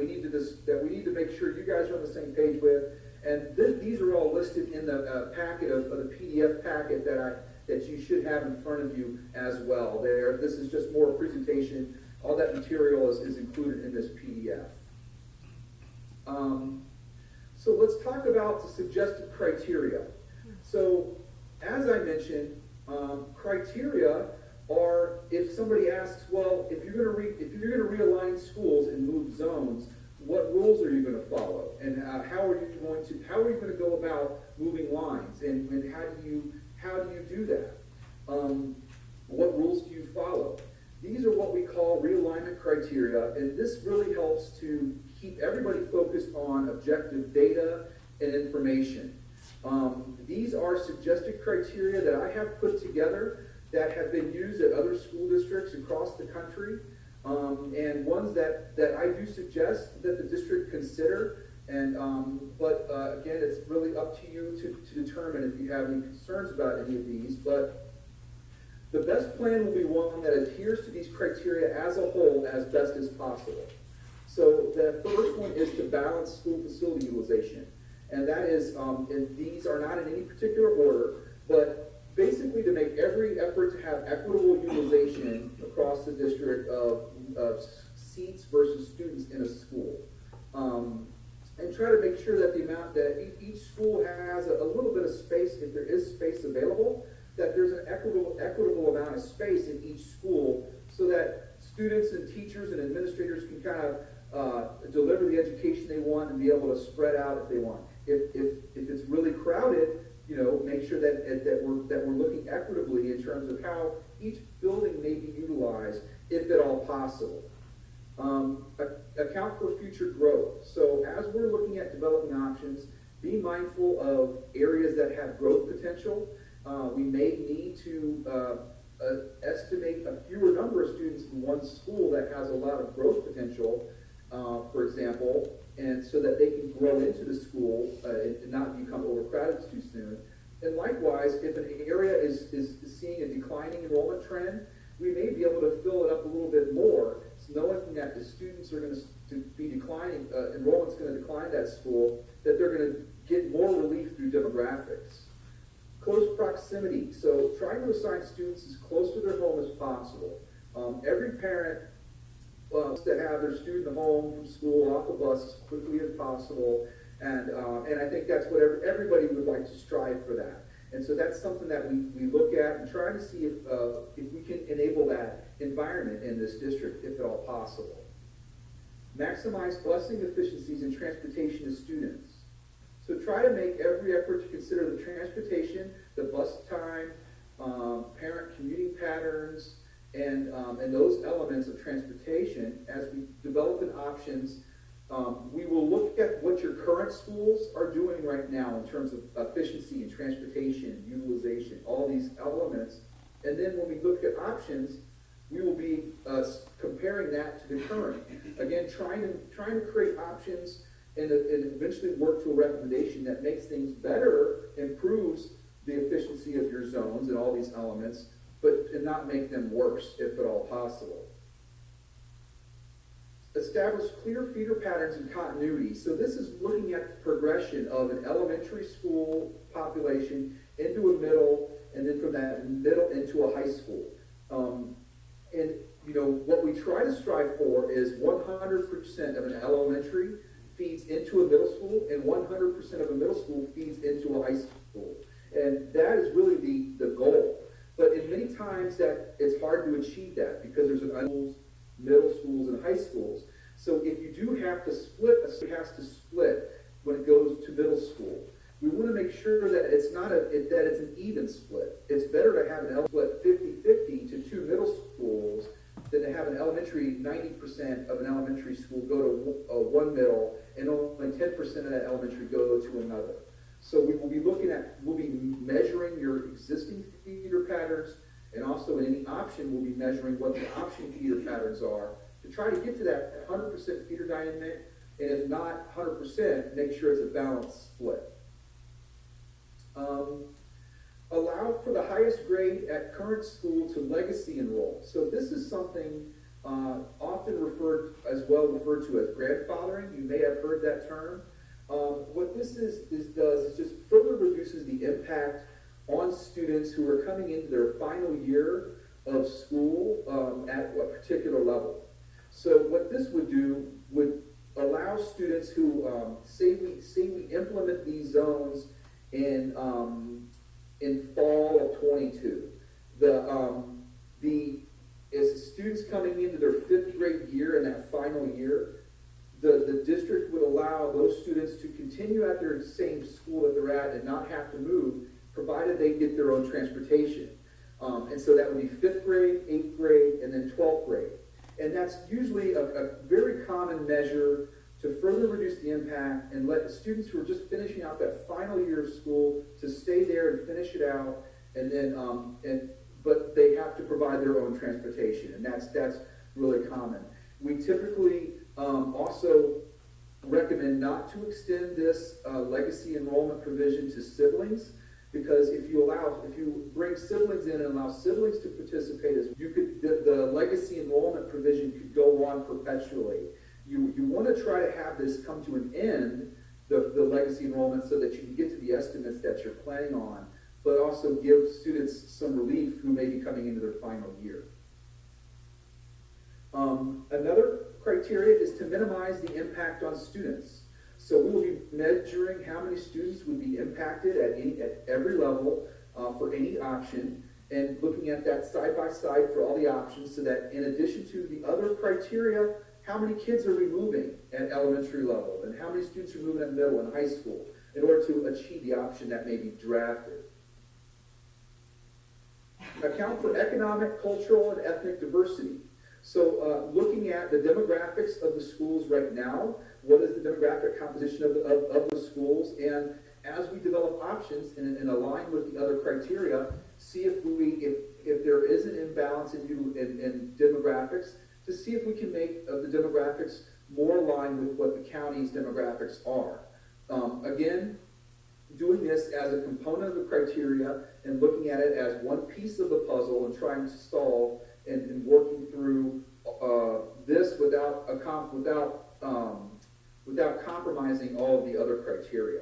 need to make sure you guys are on the same page with. And these are all listed in the packet of the PDF packet that you should have in front of you as well. This is just more a presentation. All that material is included in this PDF. So let's talk about the suggested criteria. So as I mentioned, criteria are, if somebody asks, well, if you're going to realign schools and move zones, what rules are you going to follow, and how are you going to go about moving lines, and how do you do that? What rules do you follow? These are what we call realignment criteria, and this really helps to keep everybody focused on objective data and information. These are suggested criteria that I have put together that have been used at other school districts across the country, and ones that I do suggest that the district consider. And but again, it's really up to you to determine if you have any concerns about any of these. But the best plan will be one that adheres to these criteria as a whole as best as possible. So the first one is to balance school facility utilization. And that is, and these are not in any particular order, but basically to make every effort to have equitable utilization across the district of seats versus students in a school. And try to make sure that the amount that each school has a little bit of space, if there is space available, that there's an equitable amount of space in each school so that students and teachers and administrators can kind of deliver the education they want and be able to spread out if they want. If it's really crowded, you know, make sure that we're looking equitably in terms of how each building may be utilized, if at all possible. Account for future growth. So as we're looking at developing options, be mindful of areas that have growth potential. We may need to estimate a fewer number of students in one school that has a lot of growth potential, for example, and so that they can grow into the school and not become overcrowded too soon. And likewise, if an area is seeing a declining enrollment trend, we may be able to fill it up a little bit more, knowing that the students are going to be declining, enrollment's going to decline that school, that they're going to get more relief through demographics. Close proximity. So trying to assign students as close to their home as possible. Every parent wants to have their student home from school off the bus as quickly as possible, and I think that's what everybody would like to strive for that. And so that's something that we look at and try to see if we can enable that environment in this district, if at all possible. Maximize busing efficiencies in transportation to students. So try to make every effort to consider the transportation, the bus time, parent commuting patterns, and those elements of transportation as we develop options. We will look at what your current schools are doing right now in terms of efficiency and transportation, utilization, all these elements. And then when we look at options, we will be comparing that to the current. Again, trying to create options and eventually work to a recommendation that makes things better, improves the efficiency of your zones and all these elements, but to not make them worse, if at all possible. Establish clear feeder patterns and continuity. So this is looking at the progression of an elementary school population into a middle, and then from that middle into a high school. And you know, what we try to strive for is 100% of an elementary feeds into a middle school, and 100% of a middle school feeds into a high school. And that is really the goal. But in many times that it's hard to achieve that because there's schools, middle schools, and high schools. So if you do have to split, it has to split when it goes to middle school. We want to make sure that it's not that it's an even split. It's better to have an split 50-50 to two middle schools than to have an elementary 90% of an elementary school go to one middle and only 10% of that elementary go to another. So we'll be measuring your existing feeder patterns, and also in any option we'll be measuring what the option feeder patterns are to try to get to that 100% feeder dynamic, and if not 100%, make sure it's a balanced split. Allow for the highest grade at current school to legacy enroll. So this is something often referred to as grandfathering. You may have heard that term. What this does is just further reduces the impact on students who are coming into their final year of school at a particular level. So what this would do would allow students who say we implement these zones in fall of 22. As students coming into their 5th grade year in that final year, the district would allow those students to continue at their same school that they're at and not have to move, provided they get their own transportation. And so that would be 5th grade, 8th grade, and then 12th grade. And that's usually a very common measure to further reduce the impact and let the students who are just finishing out that final year of school to stay there and finish it out, and then but they have to provide their own transportation, and that's really common. We typically also recommend not to extend this legacy enrollment provision to siblings, because if you bring siblings in and allow siblings to participate, the legacy enrollment provision could go on perpetually. You want to try to have this come to an end, the legacy enrollment, so that you can get to the estimates that you're planning on, but also give students some relief who may be coming into their final year. Another criteria is to minimize the impact on students. So we will be measuring how many students would be impacted at every level for any option, and looking at that side by side for all the options, so that in addition to the other criteria, how many kids are we moving at elementary level, and how many students are moving at middle and high school in order to achieve the option that may be drafted. Account for economic, cultural, and ethnic diversity. So looking at the demographics of the schools right now, what is the demographic composition of the schools, and as we develop options and align with the other criteria, see if there is an imbalance in demographics, to see if we can make the demographics more aligned with what the county's demographics are. Again, doing this as a component of the criteria and looking at it as one piece of the puzzle and trying to solve and working through this without compromising all of the other criteria.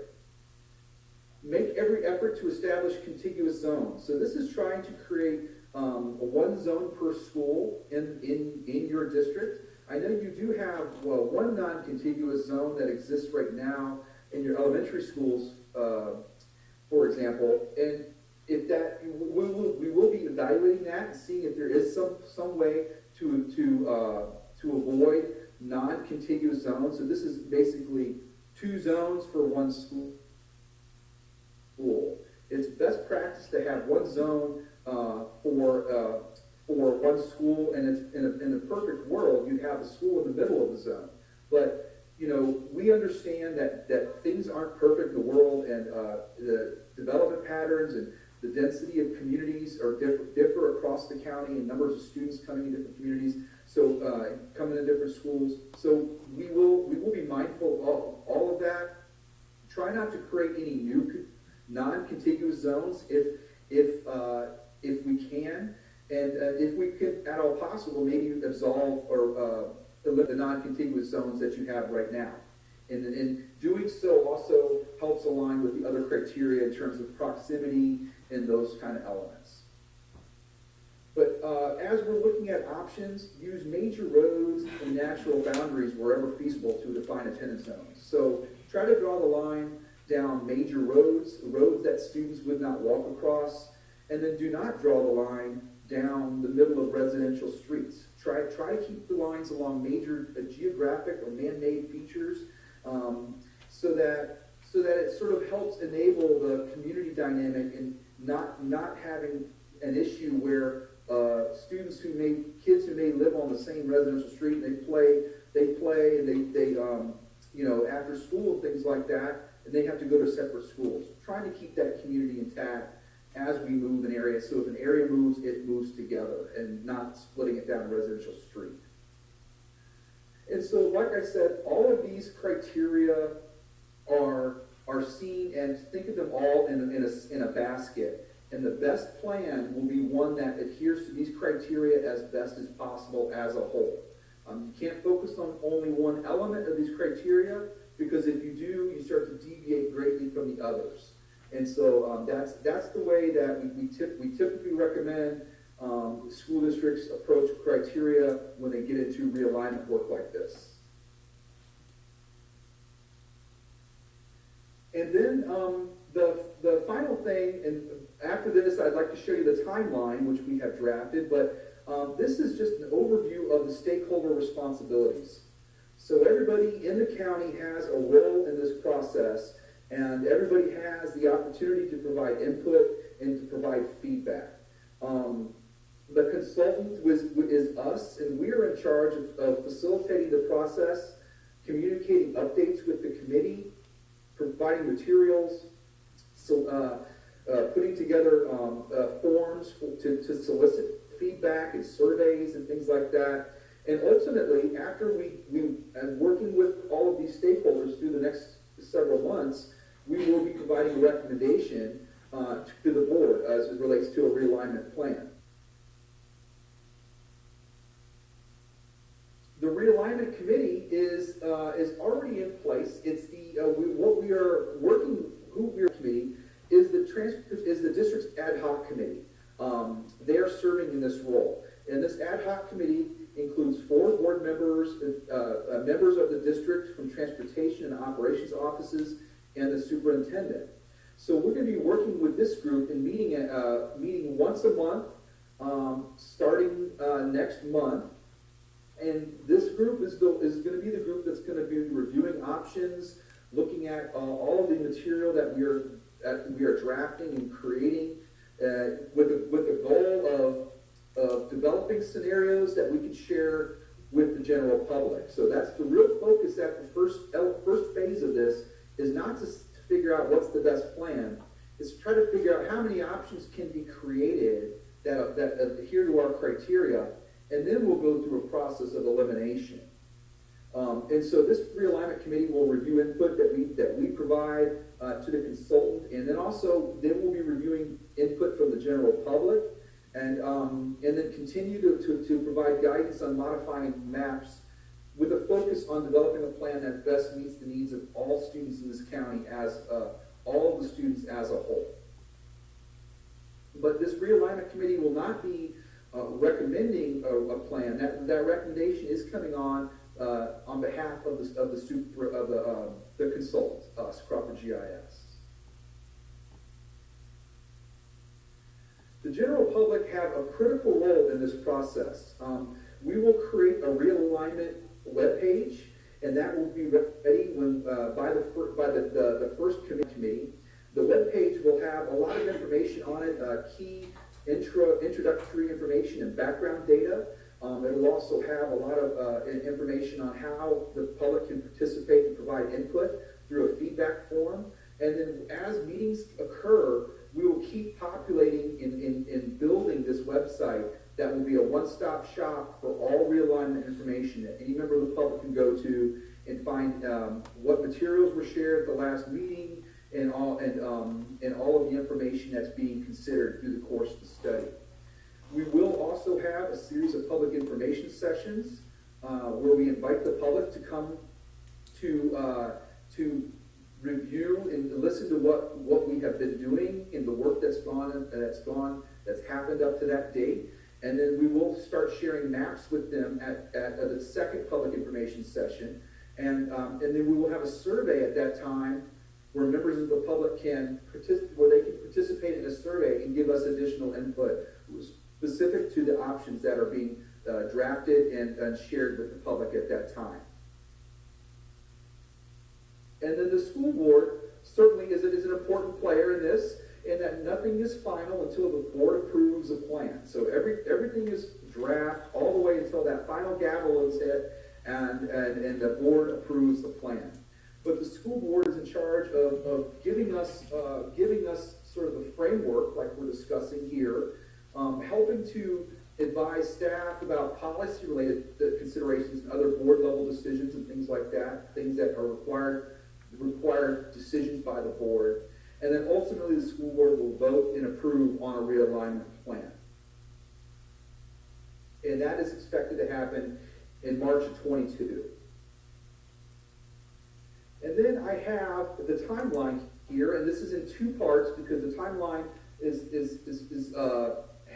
Make every effort to establish contiguous zones. So this is trying to create one zone per school in your district. I know you do have one non-contiguous zone that exists right now in your elementary schools, for example, and if that we will be evaluating that and seeing if there is some way to avoid non-contiguous zones. So this is basically 2 zones for one school. It's best practice to have one zone for one school, and it's in a perfect world you'd have a school in the middle of the zone. But we understand that things aren't perfect in the world, and the development patterns and the density of communities are differ across the county, and numbers of students coming in different communities, so coming in different schools. So we will be mindful of all of that. Try not to create any new non-contiguous zones if we can, and if we can at all possible, maybe absolve or eliminate the non-contiguous zones that you have right now. And doing so also helps align with the other criteria in terms of proximity and those kind of elements. But as we're looking at options, use major roads and natural boundaries wherever feasible to define attendance zones. So try to draw the line down major roads that students would not walk across, and then do not draw the line down the middle of residential streets. Try to keep the lines along major geographic or man-made features, so that it sort of helps enable the community dynamic, and not having an issue where kids who may live on the same residential street, and they play and they after school and things like that, and they have to go to separate schools. Trying to keep that community intact as we move an area, so if an area moves, it moves together, and not splitting it down a residential street. And so, like I said, all of these criteria are seen, and think of them all in a basket. And the best plan will be one that adheres to these criteria as best as possible as a whole. You can't focus on only one element of these criteria, because if you do, you start to deviate greatly from the others. And so that's the way that we typically recommend school districts approach criteria when they get into realignment work like this. And then the final thing, and after this I'd like to show you the timeline which we have drafted, but this is just an overview of the stakeholder responsibilities. So everybody in the county has a role in this process, and everybody has the opportunity to provide input and to provide feedback. The consultant is us, and we are in charge of facilitating the process, communicating updates with the committee, providing materials, so putting together forms to solicit feedback and surveys and things like that. And ultimately, after and working with all of these stakeholders through the next several months, we will be providing a recommendation to the board as it relates to a realignment plan. The realignment committee is place. It's what we are working, who we are committee is the district's ad hoc committee. They are serving in this role. And this ad hoc committee includes 4 board members, members of the district from transportation and operations offices, and the superintendent. So we're going to be working with this group and meeting once a month, starting next month. And this group is going to be the group that's going to be reviewing options, looking at all of the material that we are drafting and creating, with the goal of developing scenarios that we can share with the general public. So that's the real focus at the first phase of this, is not to figure out what's the best plan, is to try to figure out how many options can be created that adhere to our criteria, and then we'll go through a process of elimination. And so this realignment committee will review input that we provide to the consultant, and then we'll be reviewing input from the general public, and then continue to provide guidance on modifying maps with a focus on developing a plan that best meets the needs of all students in this county, as all of the students as a whole. But this realignment committee will not be recommending a plan. That recommendation is coming on behalf of the consultant, us, Crawford GIS. The general public have a critical role in this process. We will create a realignment webpage, and that will be ready by the first committee. The webpage will have a lot of information on it, key introductory information and background data. It will also have a lot of information on how the public can participate and provide input through a feedback form. And then as meetings occur, we will keep populating and building this website that will be a one-stop shop for all realignment information that any member of the public can go to and find what materials were shared at the last meeting, and all of the information that's being considered through the course of the study. We will also have a series of public information sessions where we invite the public to come to review and listen to what we have been doing in the work that's happened up to that date. And then we will start sharing maps with them at the second public information session. And then we will have a survey at that time where members of the public can participate in a survey and give us additional input specific to the options that are being drafted and shared with the public at that time. And then the school board certainly is an important player in this, in that nothing is final until the board approves a plan. So everything is draft all the way until that final gavel is hit and the board approves the plan. But the school board is in charge of giving us sort of the framework, like we're discussing here, helping to advise staff about policy-related considerations and other board-level decisions and things like that, things that are required decisions by the board. And then ultimately the school board will vote and approve on a realignment plan. And that is expected to happen in March of 22. And then I have the timeline here, and this is in 2 parts because the timeline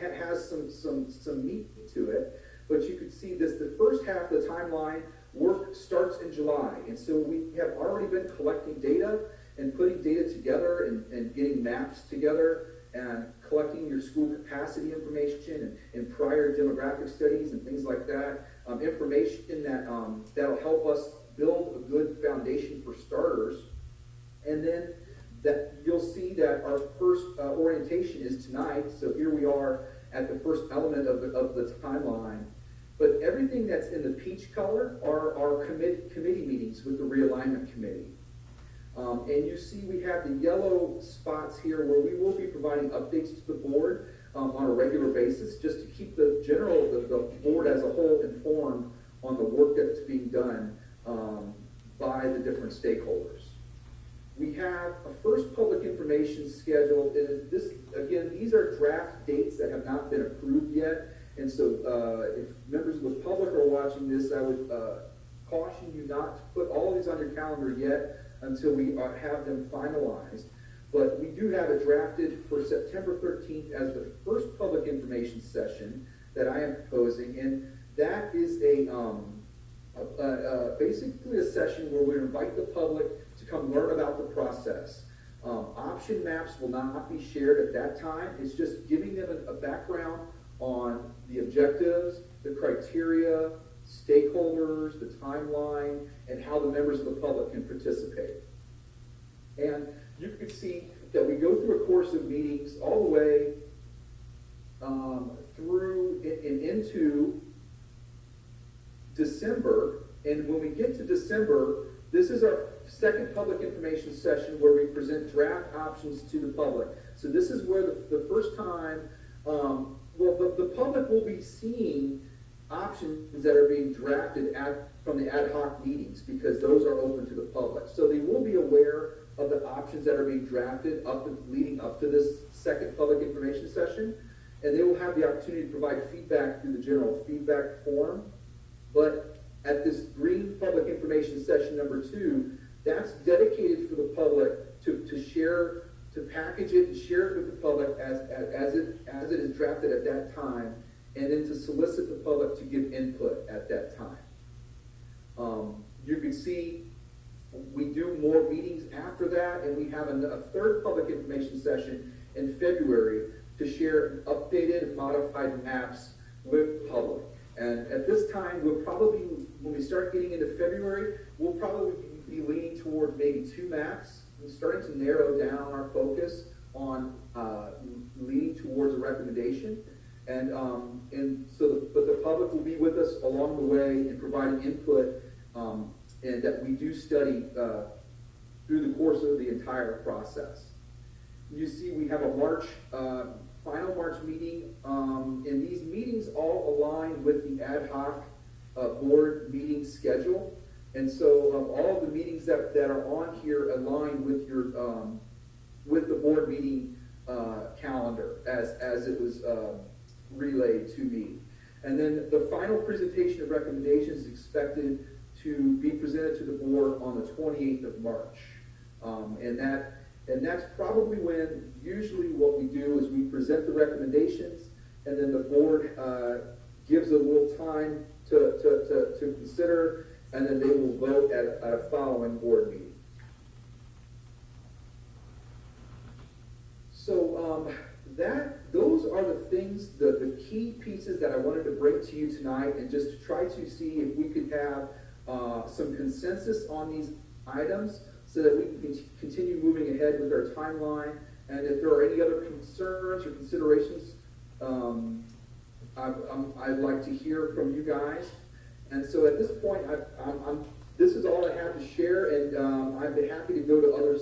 has some meat to it. But you can see this, the first half of the timeline work starts in July. And so we have already been collecting data and putting data together and getting maps together and collecting your school capacity information and prior demographic studies and things like that. Information that'll help us build a good foundation for starters. And then that you'll see that our first orientation is tonight. So here we are at the first element of the timeline. But everything that's in the peach color are our committee meetings with the realignment committee. And you see we have the yellow spots here where we will be providing updates to the board on a regular basis, just to keep the board as a whole informed on the work that's being done by the different stakeholders. We have a first public information scheduled. These are draft dates that have not been approved yet. And so if members of the public are watching this, I would caution you not to put all of these on your calendar yet until we have them finalized. But we do have it drafted for September 13th as the first public information session that I am proposing, and that is basically a session where we invite the public to come learn about the process. Option maps will not be shared at that time. It's just giving them a background on the objectives, the criteria, stakeholders, the timeline, and how the members of the public can participate. And you can see that we go through a course of meetings all the way through and into December. And when we get to December, this is our second public information session where we present draft options to the public. So this is where the first time, the public will be seeing options that are being drafted from the ad hoc meetings, because those are open to the public. So they will be aware of the options that are being drafted leading up to this second public information session, and they will have the opportunity to provide feedback through the general feedback form. But at this green public information session number 2, that's dedicated for the public to share, to package it and share it with the public as it is drafted at that time, and then to solicit the public to give input at that time. You can see we do more meetings after that, and we have a third public information session in February to share updated and modified maps with the public. And at this time, we'll probably, when we start getting into February, we'll probably be leaning toward maybe 2 maps and starting to narrow down our focus on leaning towards a recommendation. And but the public will be with us along the way and providing input, and that we do study through the course of the entire process. You see, we have a final March meeting, and these meetings all align with the ad hoc board meeting schedule. And so all of the meetings that are on here align with your with the board meeting calendar as it was relayed to me. And then the final presentation of recommendations is expected to be presented to the board on the 28th of March. And that's probably when usually what we do is we present the recommendations, and then the board gives a little time to consider, and then they will vote at a following board meeting. So those are the things, the key pieces that I wanted to bring to you tonight, and just to try to see if we could have some consensus on these items so that we can continue moving ahead with our timeline. And if there are any other concerns or considerations, I'd like to hear from you guys. And so at this point, this is all I have to share, and I'd be happy to go to other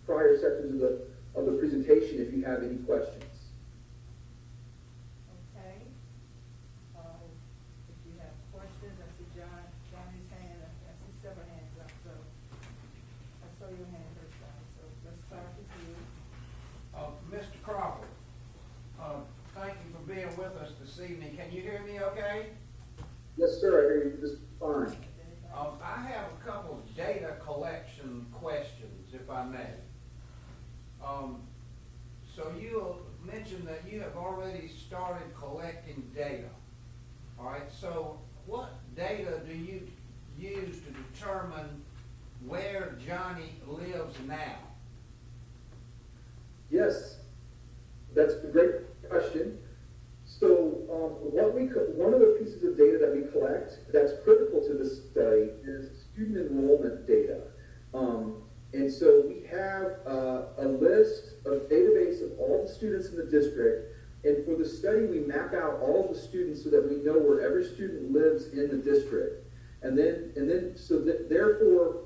prior sections of the presentation if you have any questions. Okay. If you have questions, I see Johnny's hand, I see several hands up, so I saw your hand first, Johnny, so let's start with you. Mr. Crawford, thank you for being with us this evening. Can you hear me okay? Yes, sir, I hear you just fine. I have a couple of data collection questions, if I may. So you mentioned that you have already started collecting data. All right, so what data do you use to determine where Johnny lives now? Yes, that's a great question. So one of the pieces of data that we collect that's critical to this study is student enrollment data. And so we have a list, a database of all the students in the district. And for the study, we map out all the students so that we know where every student lives in the district. And then so that therefore,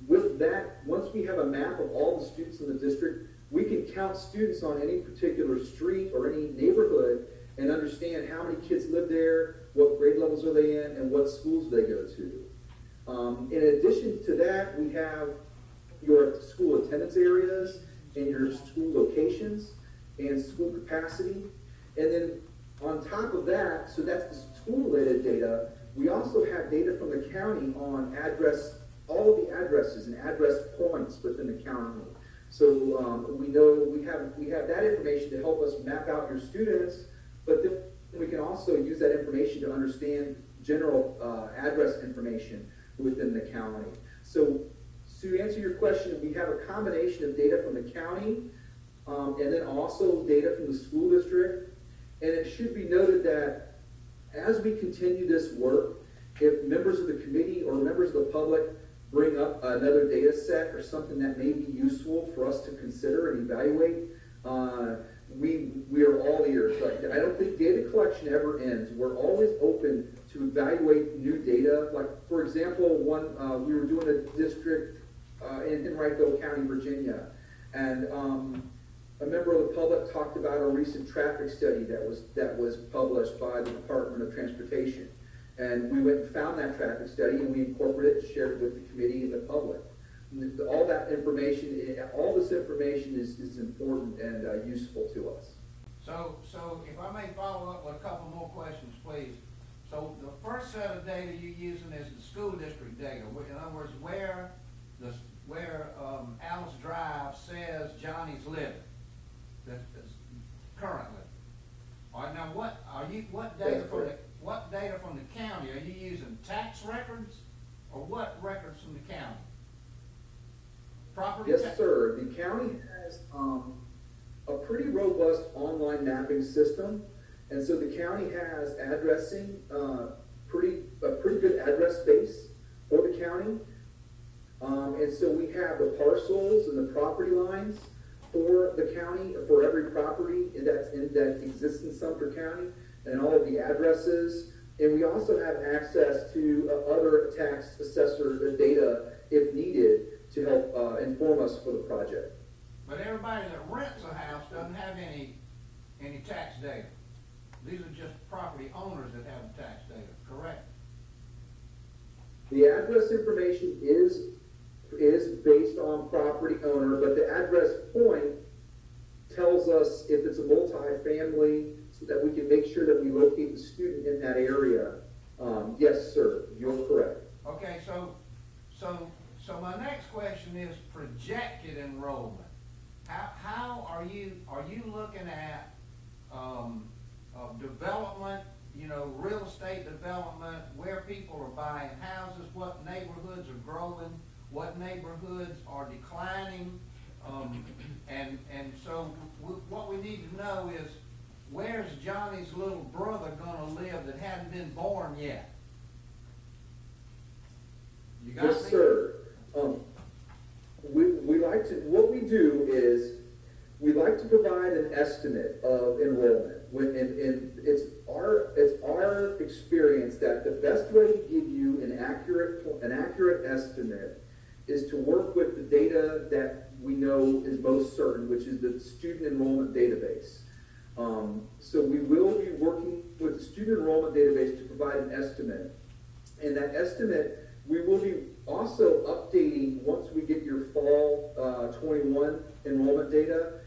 with that, once we have a map of all the students in the district, we can count students on any particular street or any neighborhood and understand how many kids live there, what grade levels are they in, and what schools they go to. In addition to that, we have your school attendance areas and your school locations and school capacity. And then on top of that, so that's the school-related data, We also have data from the county on all of the addresses and address points within the county. So we know we have that information to help us map out your students, but then we can also use that information to understand general address information within the county. So to answer your question, we have a combination of data from the county and then also data from the school district. And it should be noted that as we continue this work, if members of the committee or members of the public bring up another data set or something that may be useful for us to consider and evaluate, we are all ears. Like, I don't think data collection ever ends. We're always open to evaluate new data. Like, for example, we were doing a district in Wrightville County, Virginia, and a member of the public talked about a recent traffic study that was published by the Department of Transportation. And we went and found that traffic study, and we incorporated it and shared it with the committee and the public. All that information, all this information is important and useful to us. So if I may follow up with a couple more questions, please. So the first set of data you're using is the school district data. In other words, where Alice Drive says Johnny's living, that's currently. All right, now what data from the county? Are you using tax records or what records from the county? Property Yes, tax? sir. The county has a pretty robust online mapping system, and so the county has addressing a pretty good address space for the county. And so we have the parcels and the property lines for the county, for every property that exists in Sumter County, and all of the addresses. And we also have access to other tax assessor data if needed to help inform us for the project. But everybody that rents a house doesn't have any tax data. These are just property owners that have the tax data, correct? The address information is based on property owner, but the address point tells us if it's a multi-family, so that we can make sure that we locate the student in that area. Yes, sir, you're correct. Okay, so my next question is projected enrollment. How are you looking at development, real estate development, where people are buying houses, what neighborhoods are growing, what neighborhoods are declining, and so what we need to know is where's Johnny's little brother gonna live that hadn't been born yet? You got Yes, me? sir. What we do is we like to provide an estimate of enrollment. And it's our experience that the best way to give you an accurate estimate is to work with the data that we know is most certain, which is the student enrollment database. So we will be working with the student enrollment database to provide an estimate. And that estimate we will be also updating once we get your fall 21 enrollment data.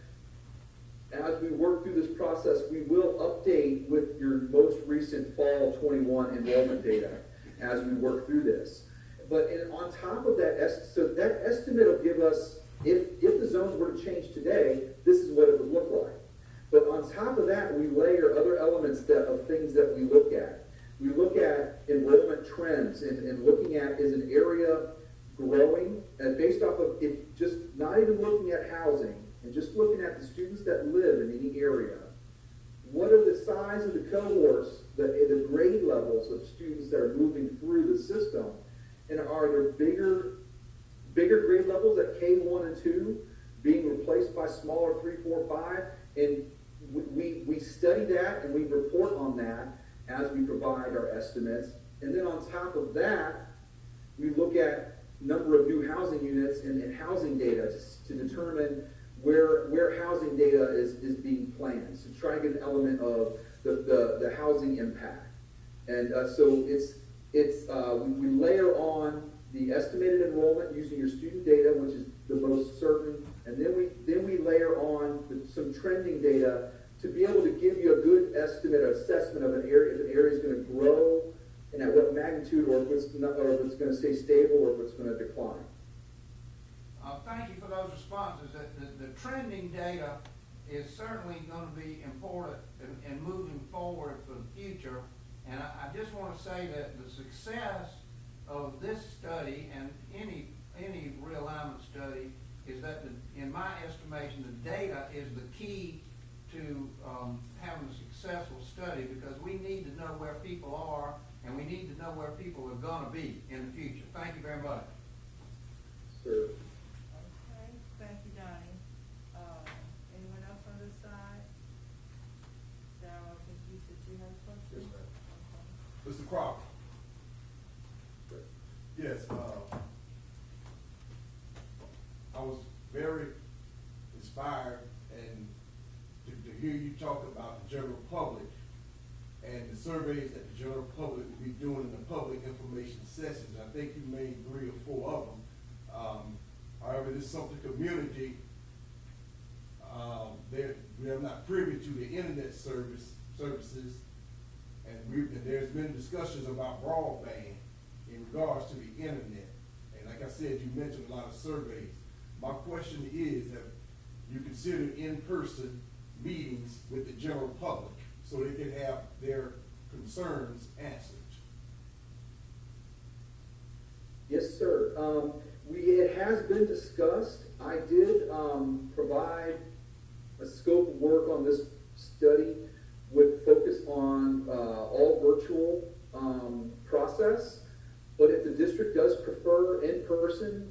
As we work through this process, we will update with your most recent fall 21 enrollment data as we work through this. But on top of that, so that estimate will give us, if the zones were to change today, this is what it would look like. But on top of that, we layer other elements of things that we look at. We look at enrollment trends and looking at, is an area growing, and based off of it, just not even looking at housing, and just looking at the students that live in any area. What are the size of the cohorts, the grade levels of students that are moving through the system? And are there bigger grade levels at K1 and 2 being replaced by smaller 3, 4, 5? And we study that and we report on that as we provide our estimates. And then on top of that, we look at number of new housing units and housing data to determine where housing data is being planned. So try to get an element of the housing impact. And so we layer on the estimated enrollment using your student data, which is the most certain, and then we layer on some trending data to be able to give you a good estimate or assessment of an area, if an area is going to grow and at what magnitude, or if it's not, or if it's gonna stay stable, or if it's gonna decline. Thank you for those responses. The trending data is certainly gonna be important in moving forward for the future. And I just wanna say that the success of this study and any realignment study is that, in my estimation, the data is the key to having a successful study, because we need to know where people are, and we need to know where people are gonna be in the future. Thank you very much. Sir. Okay, thank you, Donnie. Anyone else on this side? Darryl, I think you said you had a question? Yes, ma'am. Okay. Mr. Crawford? Yes, I was very inspired and to hear you talk about the general public and the surveys that the general public will be doing in the public information sessions. I think you made 3 or 4 of them. However, this Sumter community, we are not privy to the internet services, and there's been discussions about broadband in regards to the internet. And like I said, you mentioned a lot of surveys. My question is, have you considered in-person meetings with the general public so they can have their concerns answered? Yes, sir. It has been discussed. I did provide a scope of work on this study with focus on all virtual process. But if the district does prefer in-person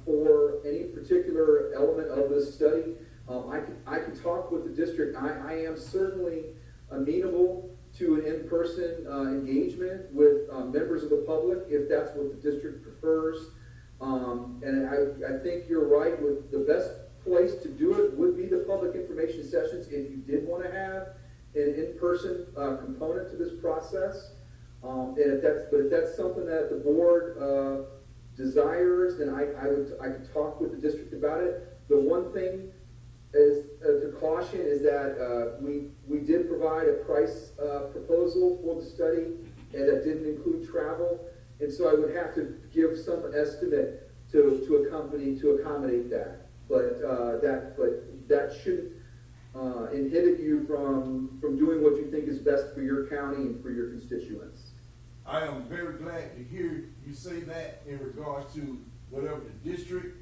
for any particular element of this study, I can talk with the district. I am certainly amenable to an in-person engagement with members of the public if that's what the district prefers. And I think you're right. With the best place to do it would be the public information sessions if you did want to have an in-person component to this process. And if that's something that the board desires, then I could talk with the district about it. The one thing is to caution is that we did provide a price proposal for the study, and that didn't include travel, and so I would have to give some estimate to accommodate that. But that shouldn't inhibit you from doing what you think is best for your county and for your constituents. I am very glad to hear you say that in regards to whatever the district,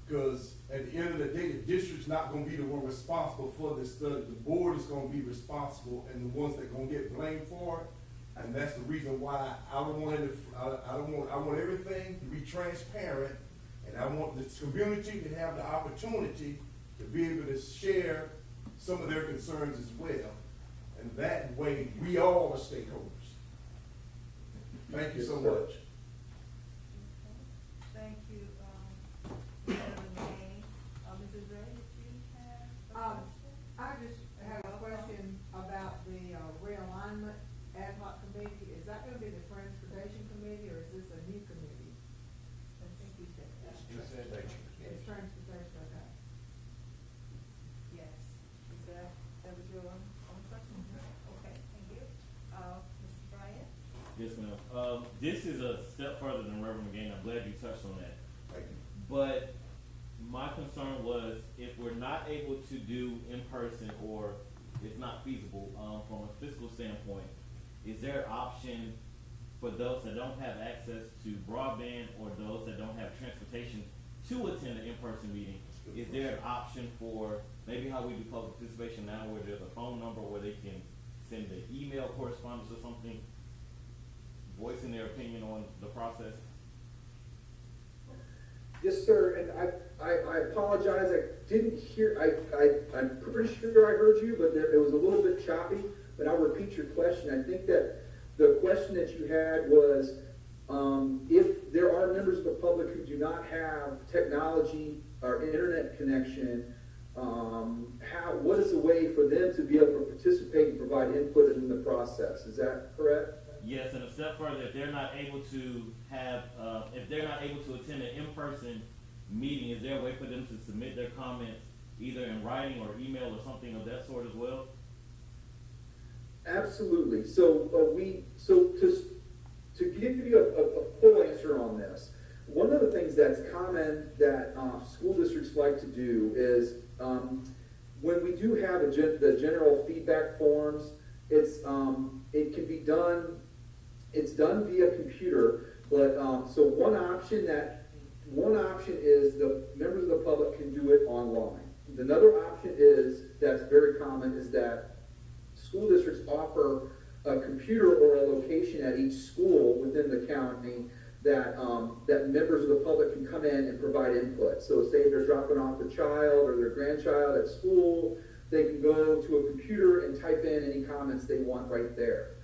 because at the end of the day, the district's not gonna be the one responsible for this study. The board is gonna be responsible and the ones that are gonna get blamed for it. And that's the reason why I want everything to be transparent, and I want this community to have the opportunity to be able to share some of their concerns as well. And that way, we all are stakeholders. Thank you so much. Thank you, Madam May. Mrs. Ray, if you have a question? I just have a question about the realignment ad hoc committee. Is that gonna be the transportation committee, or is this a new committee? I think you said that. It's transportation, okay. Yes. Is that was your own question? Okay, thank you. Mr. Bryant? Yes, ma'am. This is a step further than Reverend McGain. I'm glad you touched on that. Thank you. But my concern was, if we're not able to do in person, or it's not feasible from a fiscal standpoint, is there an option for those that don't have access to broadband or those that don't have transportation to attend an in-person meeting? Is there an option for maybe how we do public participation now, where there's a phone number where they can send the email correspondence or something, voicing their opinion on the process? Yes, sir, and I apologize, I didn't hear, I'm pretty sure I heard you, but it was a little bit choppy, but I'll repeat your question. I think that the question that you had was, if there are members of the public who do not have technology or internet connection, what is the way for them to be able to participate and provide input in the process? Is that correct? Yes, and a step further, if they're not able to have, if they're not able to attend an in-person meeting, is there a way for them to submit their comments either in writing or email or something of that sort as well? Absolutely. So to give you a full answer on this, one of the things that's common that school districts like to do is when we do have the general feedback forms, it can be done. It's done via computer, but so one option is the members of the public can do it online. Another option that's very common is that school districts offer a computer or a location at each school within the county that members of the public can come in and provide input. So say they're dropping off a child or their grandchild at school, they can go to a computer and type in any comments they want right there.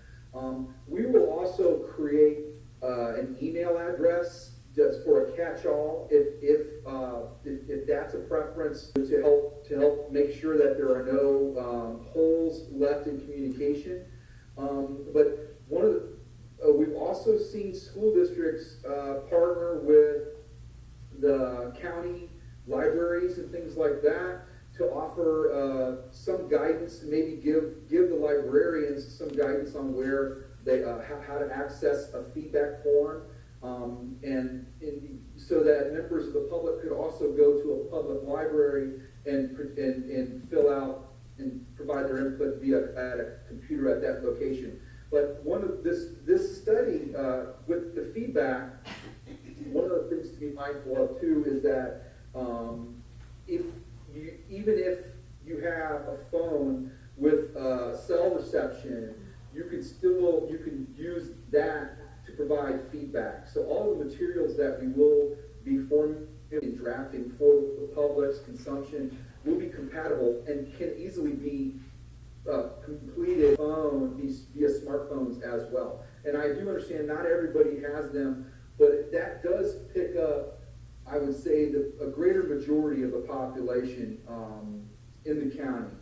We will also create an email address just for a catch-all if that's a preference to help make sure that there are no holes left in communication. But one of the we've also seen school districts partner with the county libraries and things like that to offer some guidance, maybe give the librarians some guidance on where they how to access a feedback form, and so that members of the public could also go to a public library and fill out and provide their input at a computer at that location. But one of this study with the feedback, one of the things to be mindful of too is that even if you have a phone with cell reception, you can use that to provide feedback. So all the materials that we will be forming and drafting for the public's consumption will be compatible and can easily be completed via smartphones as well. And I do understand not everybody has them, but that does pick up, I would say, a greater majority of the population in the county.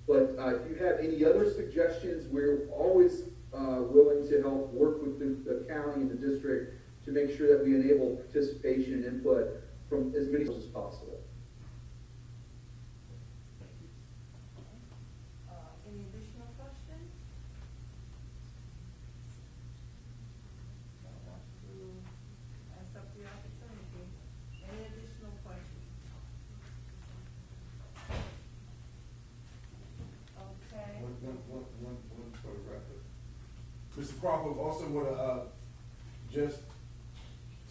But if you have any other suggestions, we're always willing to help work with the county and the district to make sure that we enable participation and input from as many sources as possible. Any additional questions? I want to pass up the opportunity. Any additional questions? Okay. One for the record. Mr. Crawford, also want to just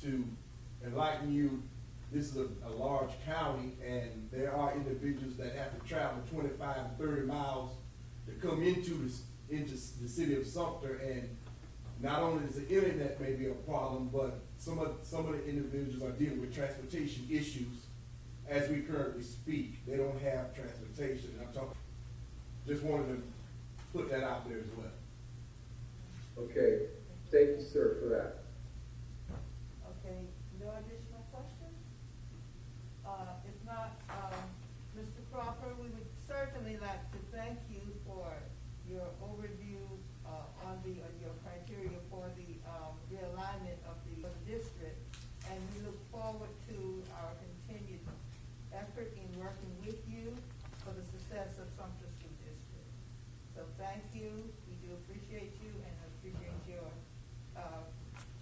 to enlighten you, this is a large county, and there are individuals that have to travel 25 and 30 miles to come into the city of Sumter, and not only is the internet may be a problem, but some of the individuals are dealing with transportation issues as we currently speak. They don't have transportation. Just wanted to put that out there as well. Okay, thank you, sir, for that. Okay, no additional questions? If not, Mr. Crawford, we would certainly like to thank you for your overview on your criteria for the realignment of the district, and we look forward to our continued effort in working with you for the success of Sumter School District. So thank you. We do appreciate you and appreciate your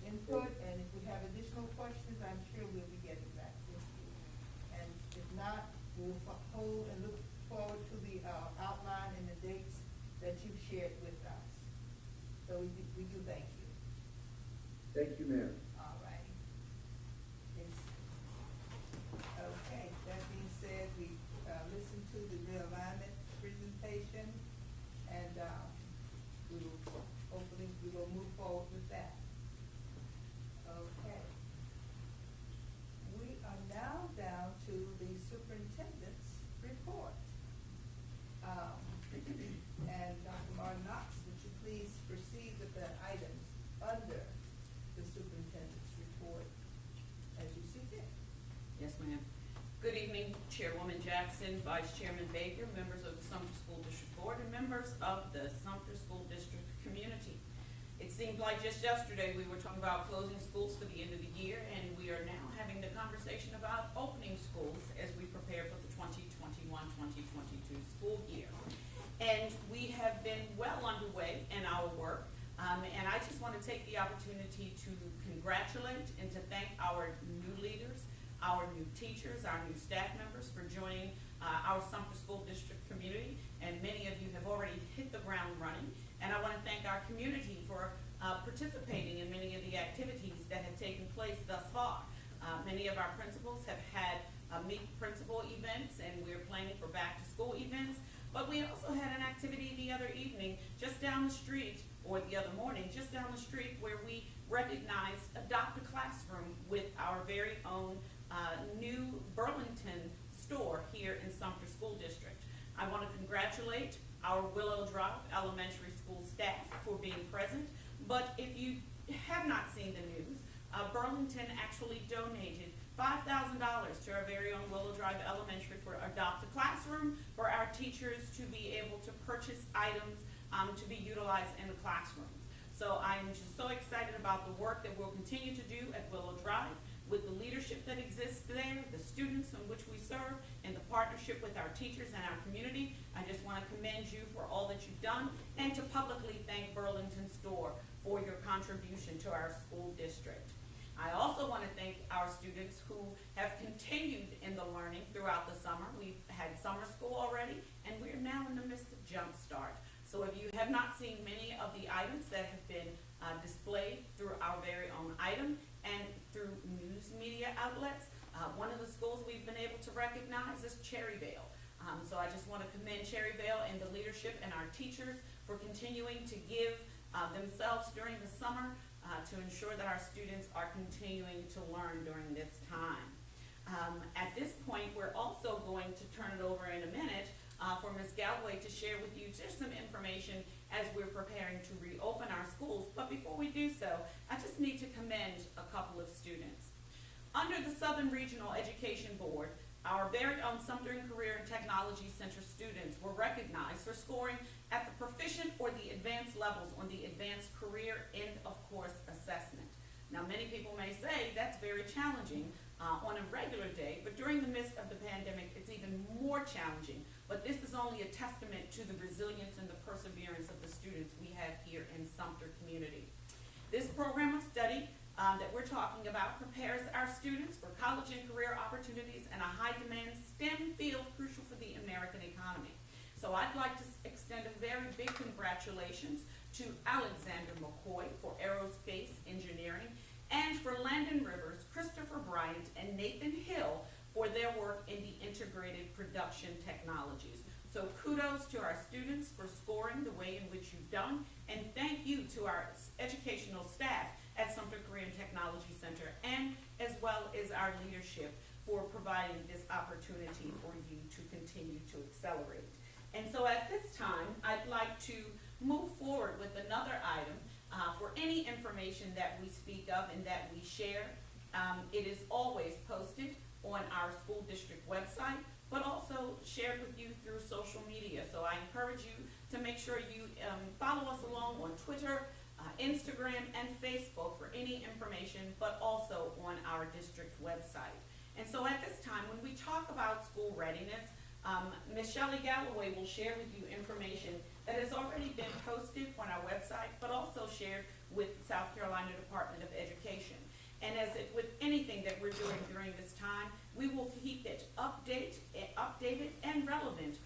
input. And if we have additional questions, I'm sure we'll be getting back with you. And if not, we'll hold and look forward to the outline and the dates that you've shared with us. So we do thank you. Thank you, ma'am. All right. Okay, that being said, we listened to the realignment presentation, and we will move forward with that. Okay. We are now down to the superintendent's report. And Dr. Martin Knox, would you please proceed with the items under the superintendent's report as you see fit? Yes, ma'am. Good evening, Chairwoman Jackson, Vice Chairman Baker, members of the Sumter School District Board, and members of the Sumter School District community. It seemed like just yesterday we were talking about closing schools for the end of the year, and we are now having the conversation about opening schools as we prepare for the 2021-2022 school year. And we have been well underway in our work. And I just want to take the opportunity to congratulate and to thank our new leaders, our new teachers, our new staff members for joining our Sumter School District community. And many of you have already hit the ground running. And I want to thank our community for participating in many of the activities that have taken place thus far. Many of our principals have had meet principal events, and we're planning for back to school events. But we also had an activity the other evening just down the street, or the other morning, just down the street, where we recognized Adopt a Classroom with our very own new Burlington store here in Sumter School District. I want to congratulate our Willow Drive Elementary School staff for being present. But if you have not seen the news, Burlington actually donated $5,000 to our very own Willow Drive Elementary for Adopt a Classroom, for our teachers to be able to purchase items to be utilized in the classrooms. So I'm just so excited about the work that we'll continue to do at Willow Drive with the leadership that exists there, the students in which we serve, and the partnership with our teachers and our community. I just want to commend you for all that you've done, and to publicly thank Burlington Store for your contribution to our school district. I also want to thank our students who have continued in the learning throughout the summer. We've had summer school already, and we're now in the midst of Jump Start. So if you have not seen many of the items that have been displayed through our very own item and through news media outlets, one of the schools we've been able to recognize is Cherryvale. So I just want to commend Cherryvale and the leadership and our teachers for continuing to give themselves during the summer to ensure that our students are continuing to learn during this time. At this point, we're also going to turn it over in a minute for Ms. Galloway to share with you just some information as we're preparing to reopen our schools. But before we do so, I just need to commend a couple of students. Under the Southern Regional Education Board, our very own Sumter Career and Technology Center students were recognized for scoring at the proficient or the advanced levels on the advanced career end of course assessment. Now, many people may say that's very challenging on a regular day, but during the midst of the pandemic, it's even more challenging. But this is only a testament to the resilience and the perseverance of the students we have here in Sumter community. This program of study that we're talking about prepares our students for college and career opportunities in a high-demand STEM field crucial for the American economy. So I'd like to extend a very big congratulations to Alexander McCoy for aerospace engineering, and for Landon Rivers, Christopher Bryant, and Nathan Hill for their work in the integrated production technologies. So kudos to our students for scoring the way in which you've done, and thank you to our educational staff at Sumter Career and Technology Center, and as well as our leadership for providing this opportunity for you to continue to accelerate. And so at this time, I'd like to move forward with another item. For any information that we speak of and that we share, it is always posted on our school district website, but also shared with you through social media. So I encourage you to make sure you follow us along on Twitter, Instagram, and Facebook for any information, but also on our district website. And so at this time, when we talk about school readiness, Ms. Shelley Galloway will share with you information that has already been posted on our website, but also shared with the South Carolina Department of Education. And as with anything that we're doing during this time, we will keep it updated and relevant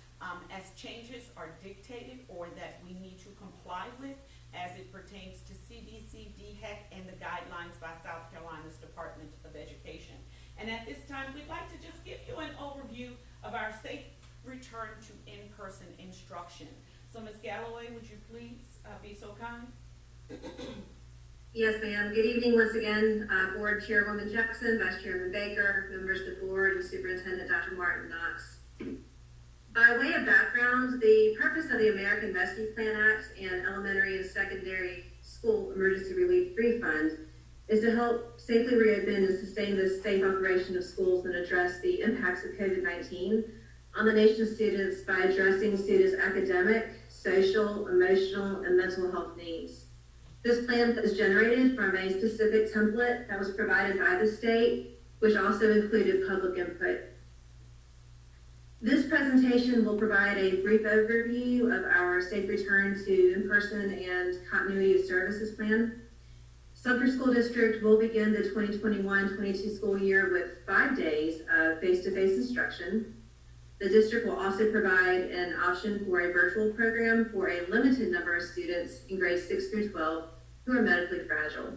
as changes are dictated or that we need to comply with as it pertains to CDC, DHEC, and the guidelines by South Carolina's Department of Education. And at this time, we'd like to just give you an overview of our safe return to in-person instruction. So Ms. Galloway, would you please be so kind? Yes, ma'am. Good evening once again, Board Chairwoman Jackson, Vice Chairman Baker, members of the board, and Superintendent Dr. Martin Knox. By way of background, the purpose of the American Rescue Plan Act and Elementary and Secondary School Emergency Relief Fund is to help safely reopen and sustain the safe operation of schools and address the impacts of COVID-19 on the nation's students by addressing students' academic, social, emotional, and mental health needs. This plan was generated from a specific template that was provided by the state, which also included public input. This presentation will provide a brief overview of our safe return to in-person and continuity of services plan. Sumter School District will begin the 2021-22 school year with 5 days of face-to-face instruction. The district will also provide an option for a virtual program for a limited number of students in grades 6 through 12 who are medically fragile.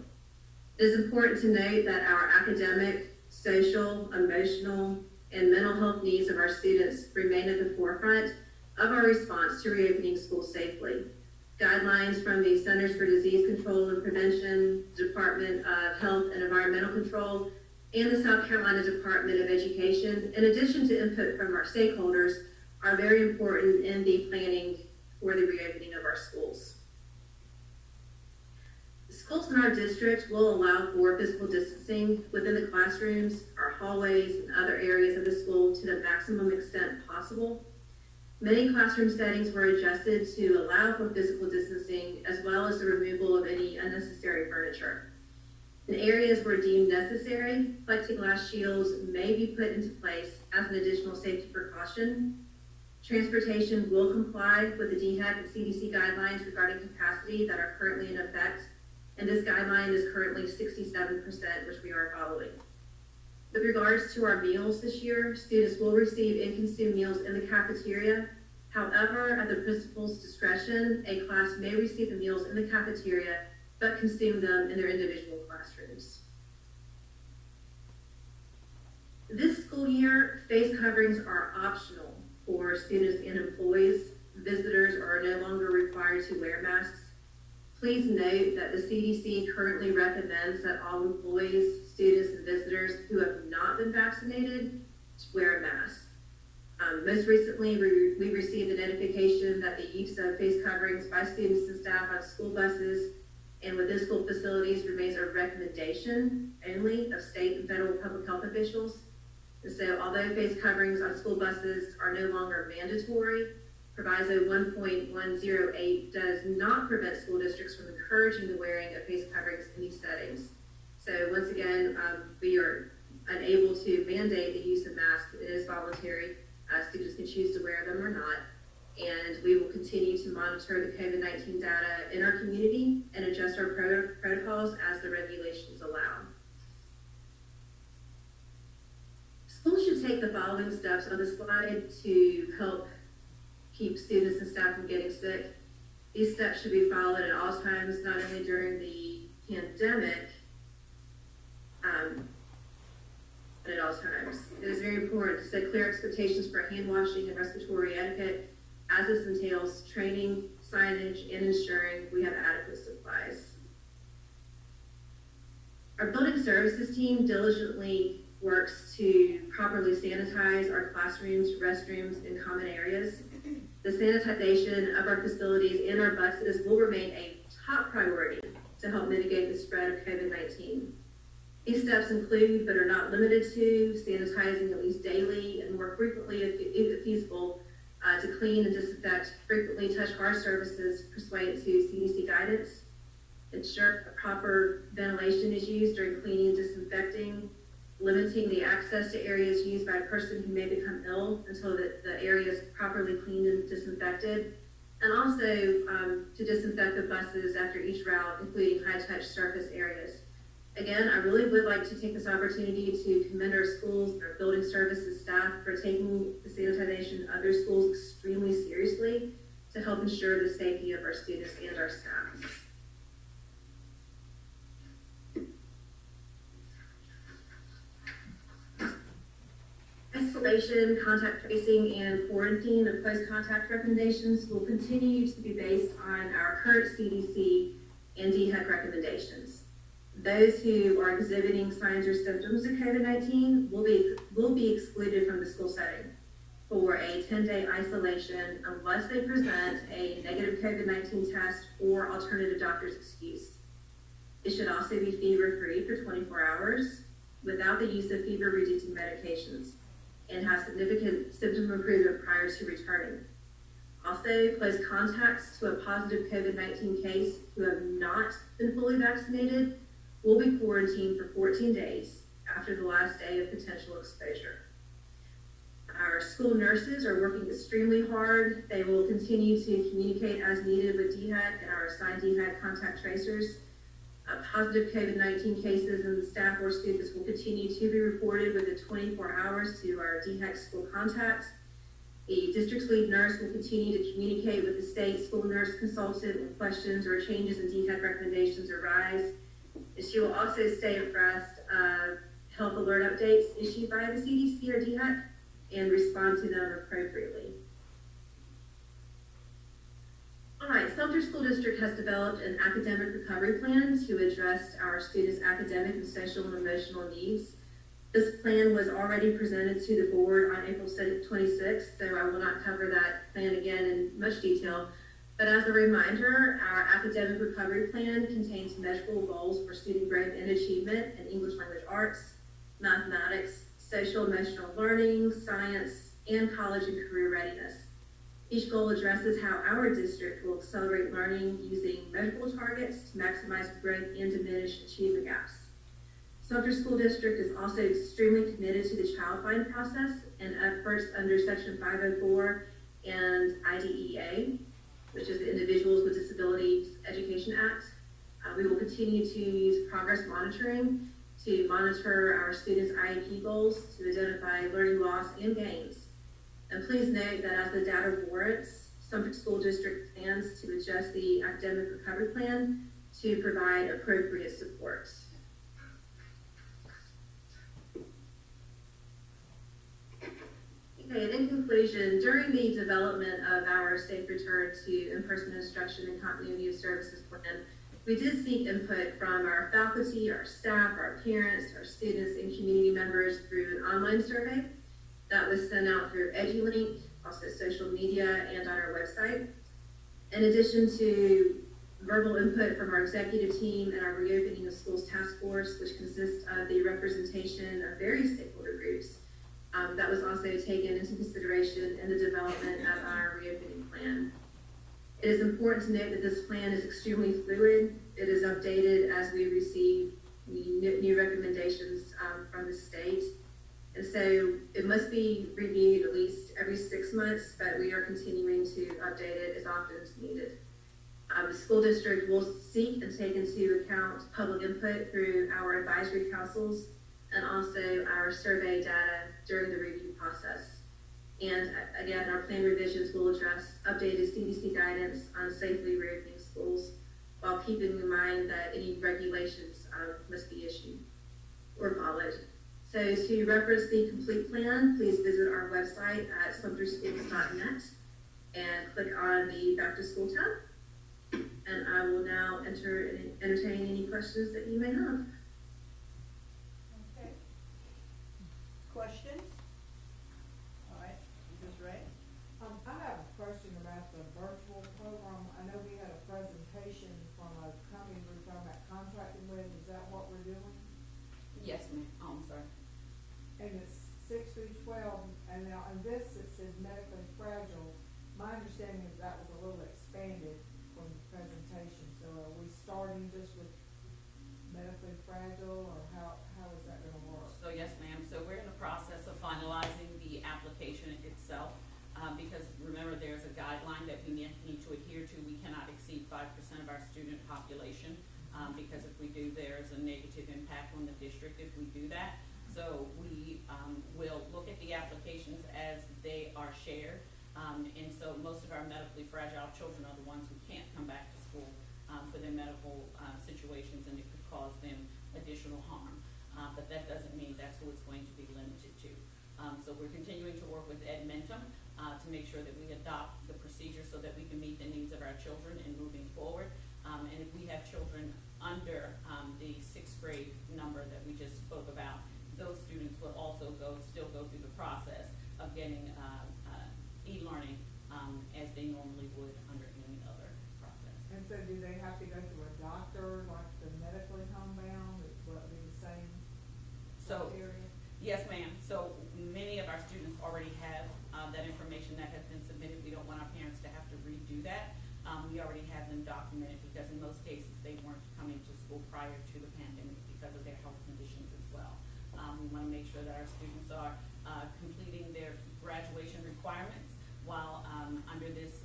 It is important to note that our academic, social, emotional, and mental health needs of our students remain at the forefront of our response to reopening schools safely. Guidelines from the Centers for Disease Control and Prevention, Department of Health and Environmental Control, and the South Carolina Department of Education, in addition to input from our stakeholders, are very important in the planning for the reopening of our schools. Schools in our district will allow for physical distancing within the classrooms, our hallways, and other areas of the school to the maximum extent possible. Many classroom settings were adjusted to allow for physical distancing as well as the removal of any unnecessary furniture. In areas where deemed necessary, plexiglass shields may be put into place as an additional safety precaution. Transportation will comply with the DHEC and CDC guidelines regarding capacity that are currently in effect, and this guideline is currently 67%, which we are following. With regards to our meals this year, students will receive and consume meals in the cafeteria. However, at the principal's discretion, a class may receive the meals in the cafeteria, but consume them in their individual classrooms. This school year, face coverings are optional for students and employees. Visitors are no longer required to wear masks. Please note that the CDC currently recommends that all employees, students, and visitors who have not been vaccinated wear a mask. Most recently, we received a notification that the use of face coverings by students and staff on school buses and within school facilities remains a recommendation only of state and federal public health officials. And so although face coverings on school buses are no longer mandatory, Proviso 1.108 does not prevent school districts from encouraging the wearing of face coverings in these settings. So once again, we are unable to mandate the use of masks. It is voluntary. Students can choose to wear them or not. And we will continue to monitor the COVID-19 data in our community and adjust our protocols as the regulations allow. Schools should take the following steps on the slide to help keep students and staff from getting sick. These steps should be followed at all times, not only during the pandemic, but at all times. It is very important to set clear expectations for hand washing and respiratory etiquette, as this entails training, signage, and ensuring we have adequate supplies. Our building services team diligently works to properly sanitize our classrooms, restrooms, and common areas. The sanitization of our facilities and our buses will remain a top priority to help mitigate the spread of COVID-19. These steps include, but are not limited to, sanitizing at least daily and more frequently if feasible, to clean and disinfect frequently, touch hard surfaces pursuant to CDC guidance, ensure proper ventilation is used during cleaning and disinfecting, limiting the access to areas used by a person who may become ill until the area is properly cleaned and disinfected, and also to disinfect the buses after each route, including high-touch surface areas. Again, I really would like to take this opportunity to commend our schools and our building services staff for taking the sanitization of their schools extremely seriously to help ensure the safety of our students and our staff. Isolation, contact tracing, and quarantine of close contact recommendations will continue to be based on our current CDC and DHEC recommendations. Those who are exhibiting signs or symptoms of COVID-19 will be excluded from the school setting for a 10-day isolation unless they present a negative COVID-19 test or alternative doctor's excuse. It should also be fever-free for 24 hours without the use of fever-reducing medications and have significant symptom improvement prior to returning. Also, close contacts to a positive COVID-19 case who have not been fully vaccinated will be quarantined for 14 days after the last day of potential exposure. Our school nurses are working extremely hard. They will continue to communicate as needed with DHEC and our assigned DHEC contact tracers. Positive COVID-19 cases and staff or students will continue to be reported within 24 hours to our DHEC school contact. The district's lead nurse will continue to communicate with the state school nurse consultant when questions or changes in DHEC recommendations arise. And she will also stay abreast of health alert updates issued by the CDC or DHEC and respond to them appropriately. All right, Sumter School District has developed an academic recovery plan to address our students' academic and social and emotional needs. This plan was already presented to the board on April 26th, so I will not cover that plan again in much detail. But as a reminder, our academic recovery plan contains measurable goals for student growth and achievement in English language arts, mathematics, social emotional learning, science, and college and career readiness. Each goal addresses how our district will accelerate learning using measurable targets to maximize growth and diminish achievement gaps. Sumter School District is also extremely committed to the child find process and efforts under Section 504 and IDEA, which is the Individuals with Disabilities Education Act. We will continue to use progress monitoring to monitor our students' IEP goals to identify learning loss and gains. And please note that as the data warrants, Sumter School District plans to adjust the academic recovery plan to provide appropriate support. Okay, and in conclusion, during the development of our safe return to in-person instruction and continuity of services plan, we did seek input from our faculty, our staff, our parents, our students, and community members through an online survey that was sent out through EduLink, also social media, and on our website. In addition to verbal input from our executive team and our Reopening of Schools Task Force, which consists of the representation of various stakeholder groups, that was also taken into consideration in the development of our reopening plan. It is important to note that this plan is extremely fluid. It is updated as we receive new recommendations from the state. And so it must be reviewed at least every 6 months, but we are continuing to update it as often as needed. The school district will seek and take into account public input through our advisory councils and also our survey data during the review process. And again, our plan revisions will address updated CDC guidance on safely reopening schools while keeping in mind that any regulations must be issued or followed. So to reference the complete plan, please visit our website at sumterschools.net and click on the Back to School tab. And I will now entertain any questions that you may have. Okay. Questions? All right, Ms. Ray? I have a question about the virtual program. I know we had a presentation from a company we were talking about contracting with. Is that what we're doing? Yes, ma'am. Oh, I'm sorry. And it's 6 through 12, and now in this it says medically fragile. My understanding is that was a little expanded from the presentation. So are we starting just with medically fragile, or how is that gonna work? So yes, ma'am. So we're in the process of finalizing the application itself, because remember, there's a guideline that we need to adhere to. We cannot exceed 5% of our student population, because if we do, there's a negative impact on the district if we do that. So we will look at the applications as they are shared. And so most of our medically fragile children are the ones who can't come back to school for their medical situations, and it could cause them additional harm. But that doesn't mean that's who it's going to be limited to. So we're continuing to work with Edmentum to make sure that we adopt the procedure so that we can meet the needs of our children in moving forward. And if we have children under the 6th grade number that we just spoke about, those students will also still go through the process of getting e-learning as they normally would under any other process. And so do they have to go through a doctor, like the medically homebound? Will it be the same criteria? Yes, ma'am. So many of our students already have that information that has been submitted. We don't want our parents to have to redo that. We already have them documented because in most cases they weren't coming to school prior to the pandemic because of their health conditions as well. We want to make sure that our students are completing their graduation requirements while, under this,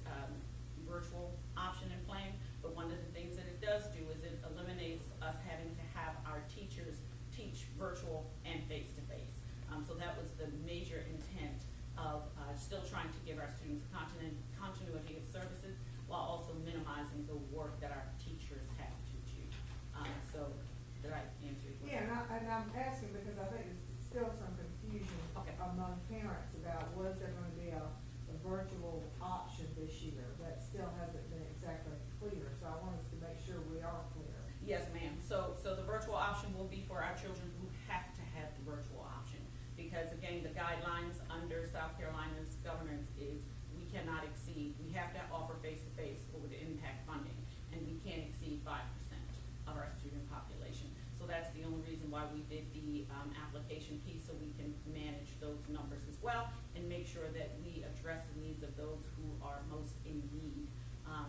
virtual option and plan. But one of the things that it does do is it eliminates us having to have our teachers teach virtual and face-to-face. So that was the major intent of, still trying to give our students continuity of services while also minimizing the work that our teachers have to do. So, did I answer your question? Yeah, and I'm asking because I think there's still some confusion Okay. among parents about was there gonna be a virtual option this year? That still hasn't been exactly clear, so I want us to make sure we are clear. Yes, ma'am. So the virtual option will be for our children who have to have the virtual option. Because again, the guidelines under South Carolina's governance is we cannot exceed, we have to offer face-to-face or with impact funding, and we can't exceed 5% of our student population. So that's the only reason why we did the application piece, so we can manage those numbers as well and make sure that we address the needs of those who are most in need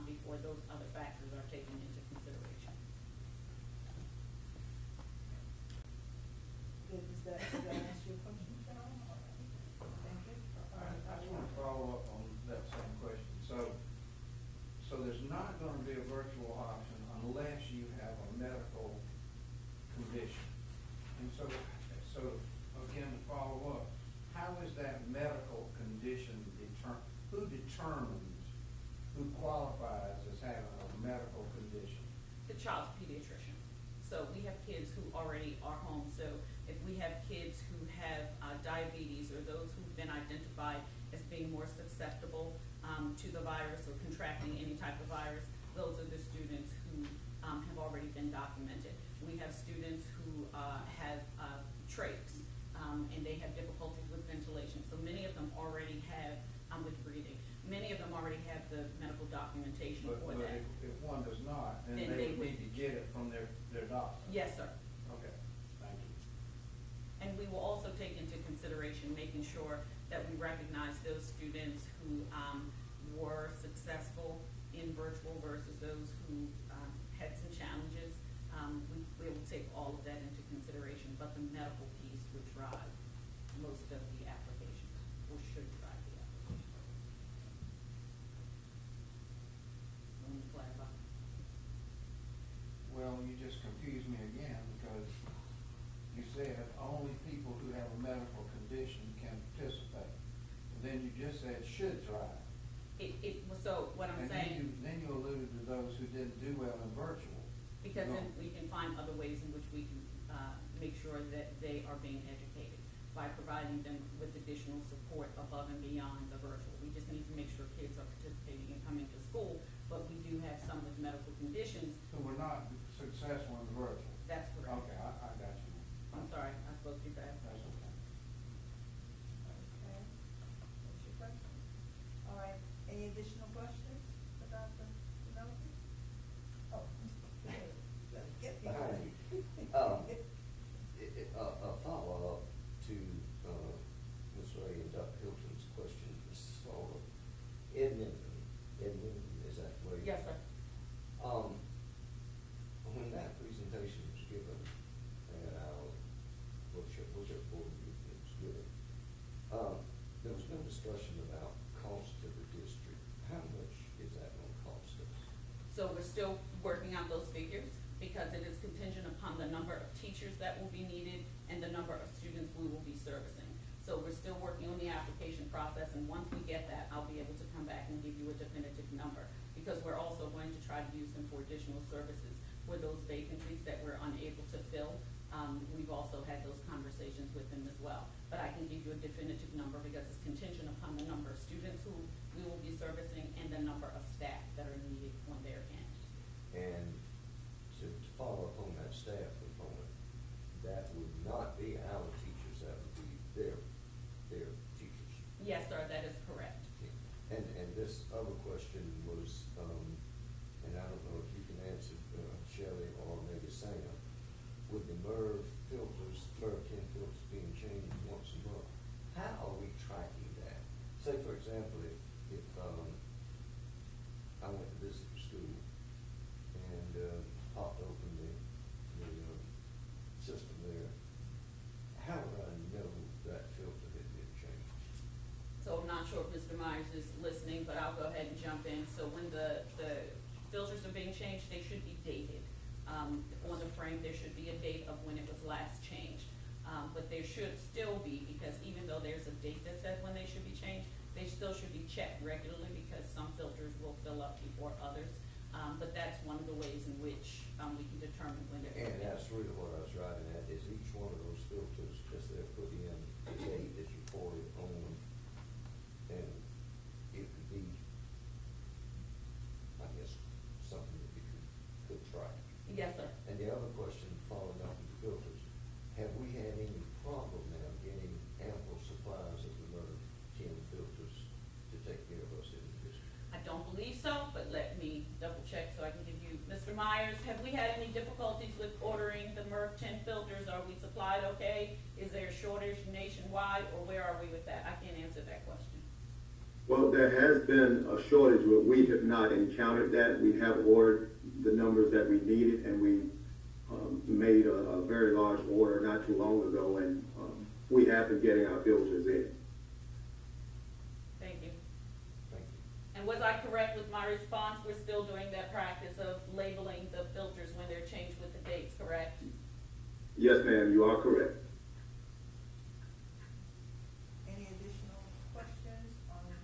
before those other factors are taken into consideration. Does that answer your question, Carol? All right. Thank you. I just want to follow up on that same question. So there's not going to be a virtual option unless you have a medical condition. And so again, to follow up, how is that medical condition who determines, who qualifies as having a medical condition? The child's pediatrician. So we have kids who already are home. So if we have kids who have diabetes or those who've been identified as being more susceptible to the virus or contracting any type of virus, those are the students who have already been documented. We have students who have trachs and they have difficulties with ventilation. So many of them already have, with breathing, many of them already have the medical documentation But for that. if one does not, then Then they they would need to get it from their doctor. Yes, sir. Okay, thank you. And we will also take into consideration making sure that we recognize those students who were successful in virtual versus those who had some challenges. We will take all of that into consideration, but the medical piece would drive most of the applications, or should drive the application. Let me clarify. Well, you just confused me again because you said only people who have a medical condition can participate. Then you just said should drive. So what I'm And saying. then you alluded to those who didn't do well in virtual. Because No. then we can find other ways in which we can make sure that they are being educated by providing them with additional support above and beyond the virtual. We just need to make sure kids are participating and coming to school, but we do have some with medical conditions. Who were not successful in the virtual. That's correct. Okay, I got you. I'm sorry, I spoke too fast. That's okay. Okay. That's your question. All right. Any additional questions about the development? Oh, get me Behind ready. A follow-up to Ms. Ray and Dr. Hilton's question, sort of, Edmonton, is that where? Yes, sir. When that presentation was given at our workshop board meeting, it was good. There was no discussion about cost to the district. How much is that gonna cost us? So we're still working out those figures because it is contingent upon the number of teachers that will be needed and the number of students we will be servicing. So we're still working on the application process, and once we get that, I'll be able to come back and give you a definitive number. Because we're also going to try to use them for additional services for those vacancies that we're unable to fill. We've also had those conversations with them as well. But I can give you a definitive number because it's contingent upon the number of students who we will be servicing and the number of staff that are needed on their end. And to follow up on that staff component, that would not be our teachers, that would be their teachers. Yes, sir, that is correct. And this other question was, and I don't know if you can answer, Shelley or maybe Sam, with the MERV tin filters being changed once a month, how are we tracking that? Say, for example, if I went to visit the school and popped open the system there, how would I know that filter had been changed? So Myers is listening, but I'll go ahead and jump in. So when the filters are being changed, they should be dated. On the frame, there should be a date of when it was last changed. But there should still be, because even though there's a date that says when they should be changed, they still should be checked regularly, because some filters will fill up before others. But that's one of the ways in which we can determine when they're. And that's really what I was driving at, is each one of those filters, as they're put in, the date is reported on, and it could be, I guess, something that we could track. Yes, sir. And the other question, following up with the filters, have we had any problem now getting ample supplies of the MERV 10 filters to take care of us in the district? I don't believe so, but let me double check so I can give you, Mr. Myers, have we had any difficulties with ordering the MERV 10 filters? Are we supplied okay? Is there a shortage nationwide, or where are we with that? I can't answer that question. Well, there has been a shortage, but we have not encountered that. We have ordered the numbers that we needed, and we made a very large order not too long ago, and we have been getting our filters in. Thank you. Thank you. And was I correct with my response? We're still doing that practice of labeling the filters when they're changed with the dates, correct? Yes, ma'am, you are correct. Any additional questions on the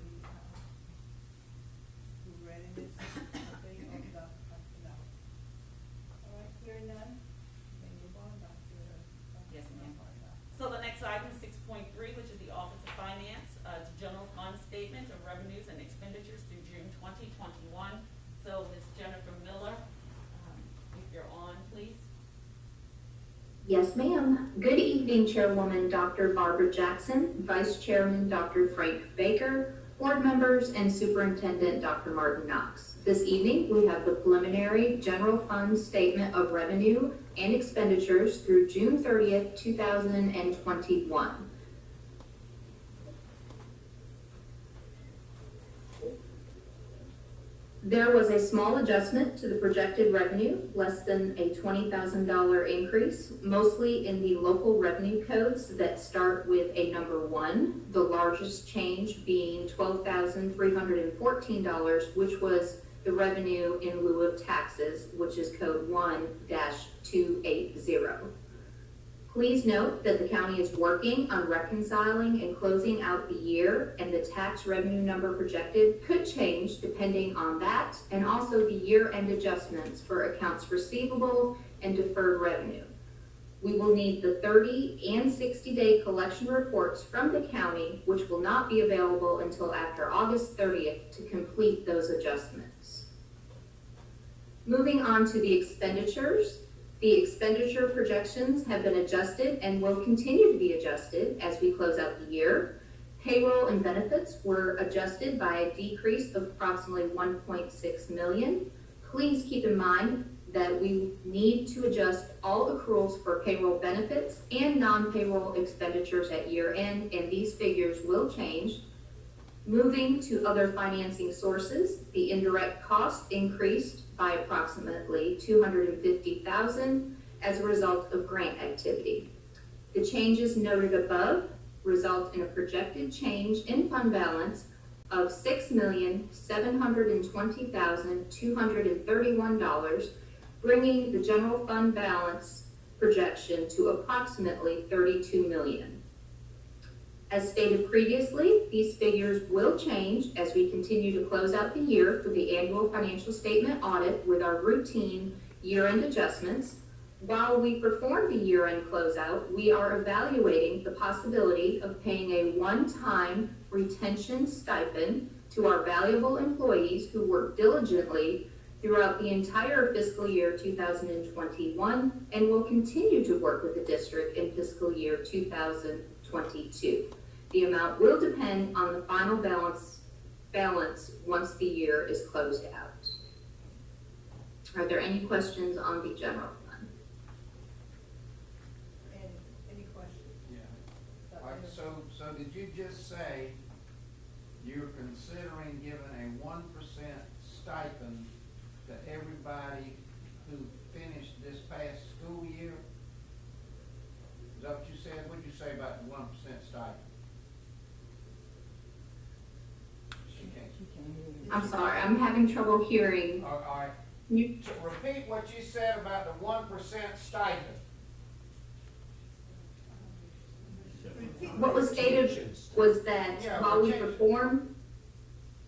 school readiness update on the, no? All right, hearing none, then move on, Dr. Yes, ma'am. So the next item, 6.3, which is the Office of Finance, to general fund statement of revenues and expenditures through June 2021. So Ms. Jennifer Miller, if you're on, please. Yes, ma'am. Good evening, Chairwoman Dr. Barbara Jackson, Vice Chairman Dr. Frank Baker, board members, and Superintendent Dr. Martin Knox. This evening, we have the preliminary general fund statement of revenue and expenditures through June 30th, 2021. There was a small adjustment to the projected revenue, less than a $20,000 increase, mostly in the local revenue codes that start with a number 1, the largest change being $12,314, which was the revenue in lieu of taxes, which is code 1-280. Please note that the county is working on reconciling and closing out the year, and the tax revenue number projected could change depending on that, and also the year-end adjustments for accounts receivable and deferred revenue. We will need the 30 and 60-day collection reports from the county, which will not be available until after August 30th to complete those adjustments. Moving on to the expenditures. The expenditure projections have been adjusted and will continue to be adjusted as we close out the year. Payroll and benefits were adjusted by a decrease of approximately $1.6 million. Please keep in mind that we need to adjust all accruals for payroll benefits and non-payroll expenditures at year end, and these figures will change. Moving to other financing sources, the indirect cost increased by approximately $250,000 as a result of grant activity. The changes noted above result in a projected change in fund balance of $6,720,231, bringing the general fund balance projection to approximately $32 million. As stated previously, these figures will change as we continue to close out the year for the annual financial statement audit with our routine year-end adjustments. While we perform the year-end closeout, we are evaluating the possibility of paying a one-time retention stipend to our valuable employees who work diligently throughout the entire fiscal year 2021 and will continue to work with the district in fiscal year 2022. The amount will depend on the final balance once the year is closed out. Are there any questions on the general fund? And any questions? Yeah. So did you just say you're considering giving a 1% stipend to everybody who finished this past school year? Is that what you said? What did you say about the 1% stipend? I'm sorry, I'm having trouble hearing. All right, You, repeat what you said about the 1% stipend. what was stated was that Yeah, while we retention. perform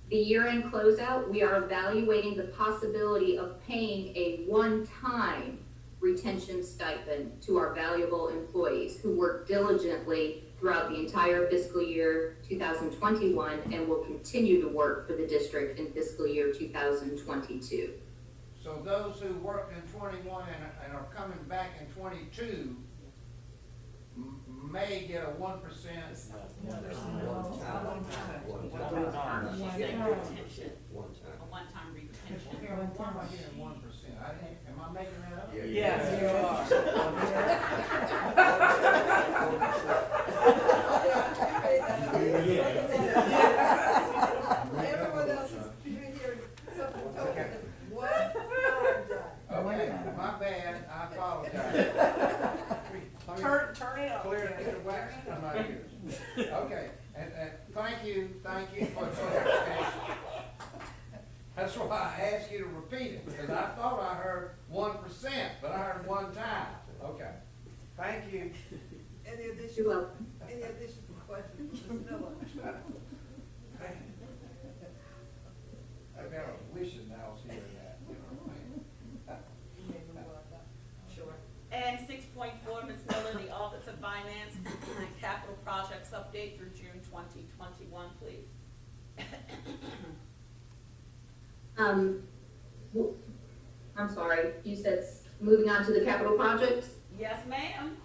the year-end closeout, we are evaluating the possibility of paying a one-time retention stipend to our valuable employees who work diligently throughout the entire fiscal year 2021 and will continue to work for the district in fiscal year 2022. So those who worked in 21 and are coming back in 22 may get a 1%. One time. She said retention, One a time. one-time retention. Why am I getting 1%? Am I making that up? Yes, you Everyone else is hearing something totally different. One time done. Okay, my bad, I apologize. Turn it up. Clear the wax from my ears. Okay, and thank you for the clarification. That's why I asked you to repeat it, because I thought I heard 1%, but I heard one time. Okay, thank you. Any You're additional, welcome. any additional questions, Ms. Miller? I've got a wishing I was hearing that, you know what I mean? You may move on now. Sure. And 6.4, Ms. Miller, the Office of Finance and Capital Projects update through June 2021, please. I'm sorry, you said moving on to the capital projects? Yes, ma'am.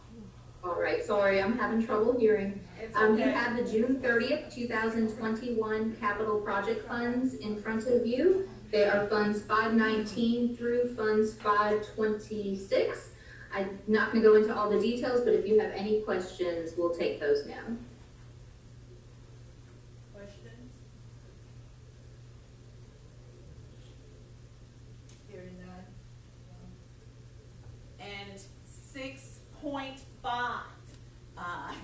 All right, sorry, I'm having trouble hearing. It's You okay. have the June 30th, 2021 capital project funds in front of you. They are funds 519 through funds 526. I'm not going to go into all the details, but if you have any questions, we'll take those now. Questions? Hearing none. And 6.5,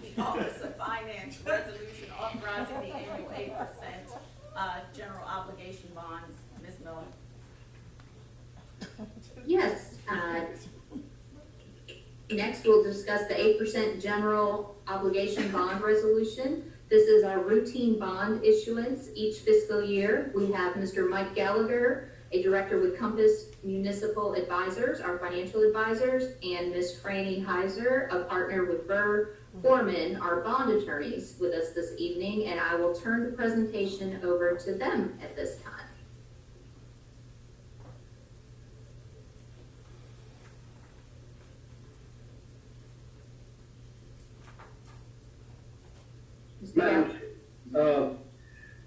the Office of Finance Resolution authorizing the annual 8% general obligation bonds. Ms. Miller. Yes, next we'll discuss the 8% general obligation bond resolution. This is our routine bond issuance each fiscal year. We have Mr. Mike Gallagher, a director with Compass Municipal Advisors, our financial advisors, and Ms. Franny Heiser, a partner with Burr Foreman, our bond attorneys, with us this evening, and I will turn the presentation over to them at this time. Mr. Gallagher. Madam,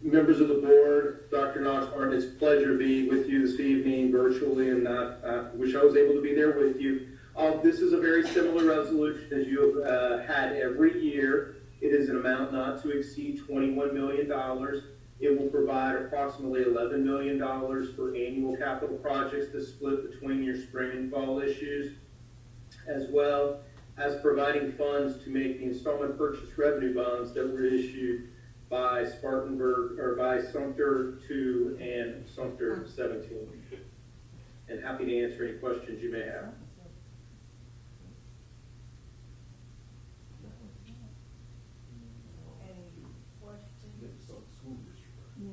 members of the board, Dr. Noxhart, it's a pleasure to be with you this evening virtually, and I wish I was able to be there with you. This is a very similar resolution as you have had every year. It is an amount not to exceed $21 million. It will provide approximately $11 million for annual capital projects to split between your spring and fall issues, as well as providing funds to make the installment purchase revenue bonds that were issued by Spartanburg, or by Sumter 2 and Sumter 17. And happy to answer any questions you may have. Any questions? Yeah.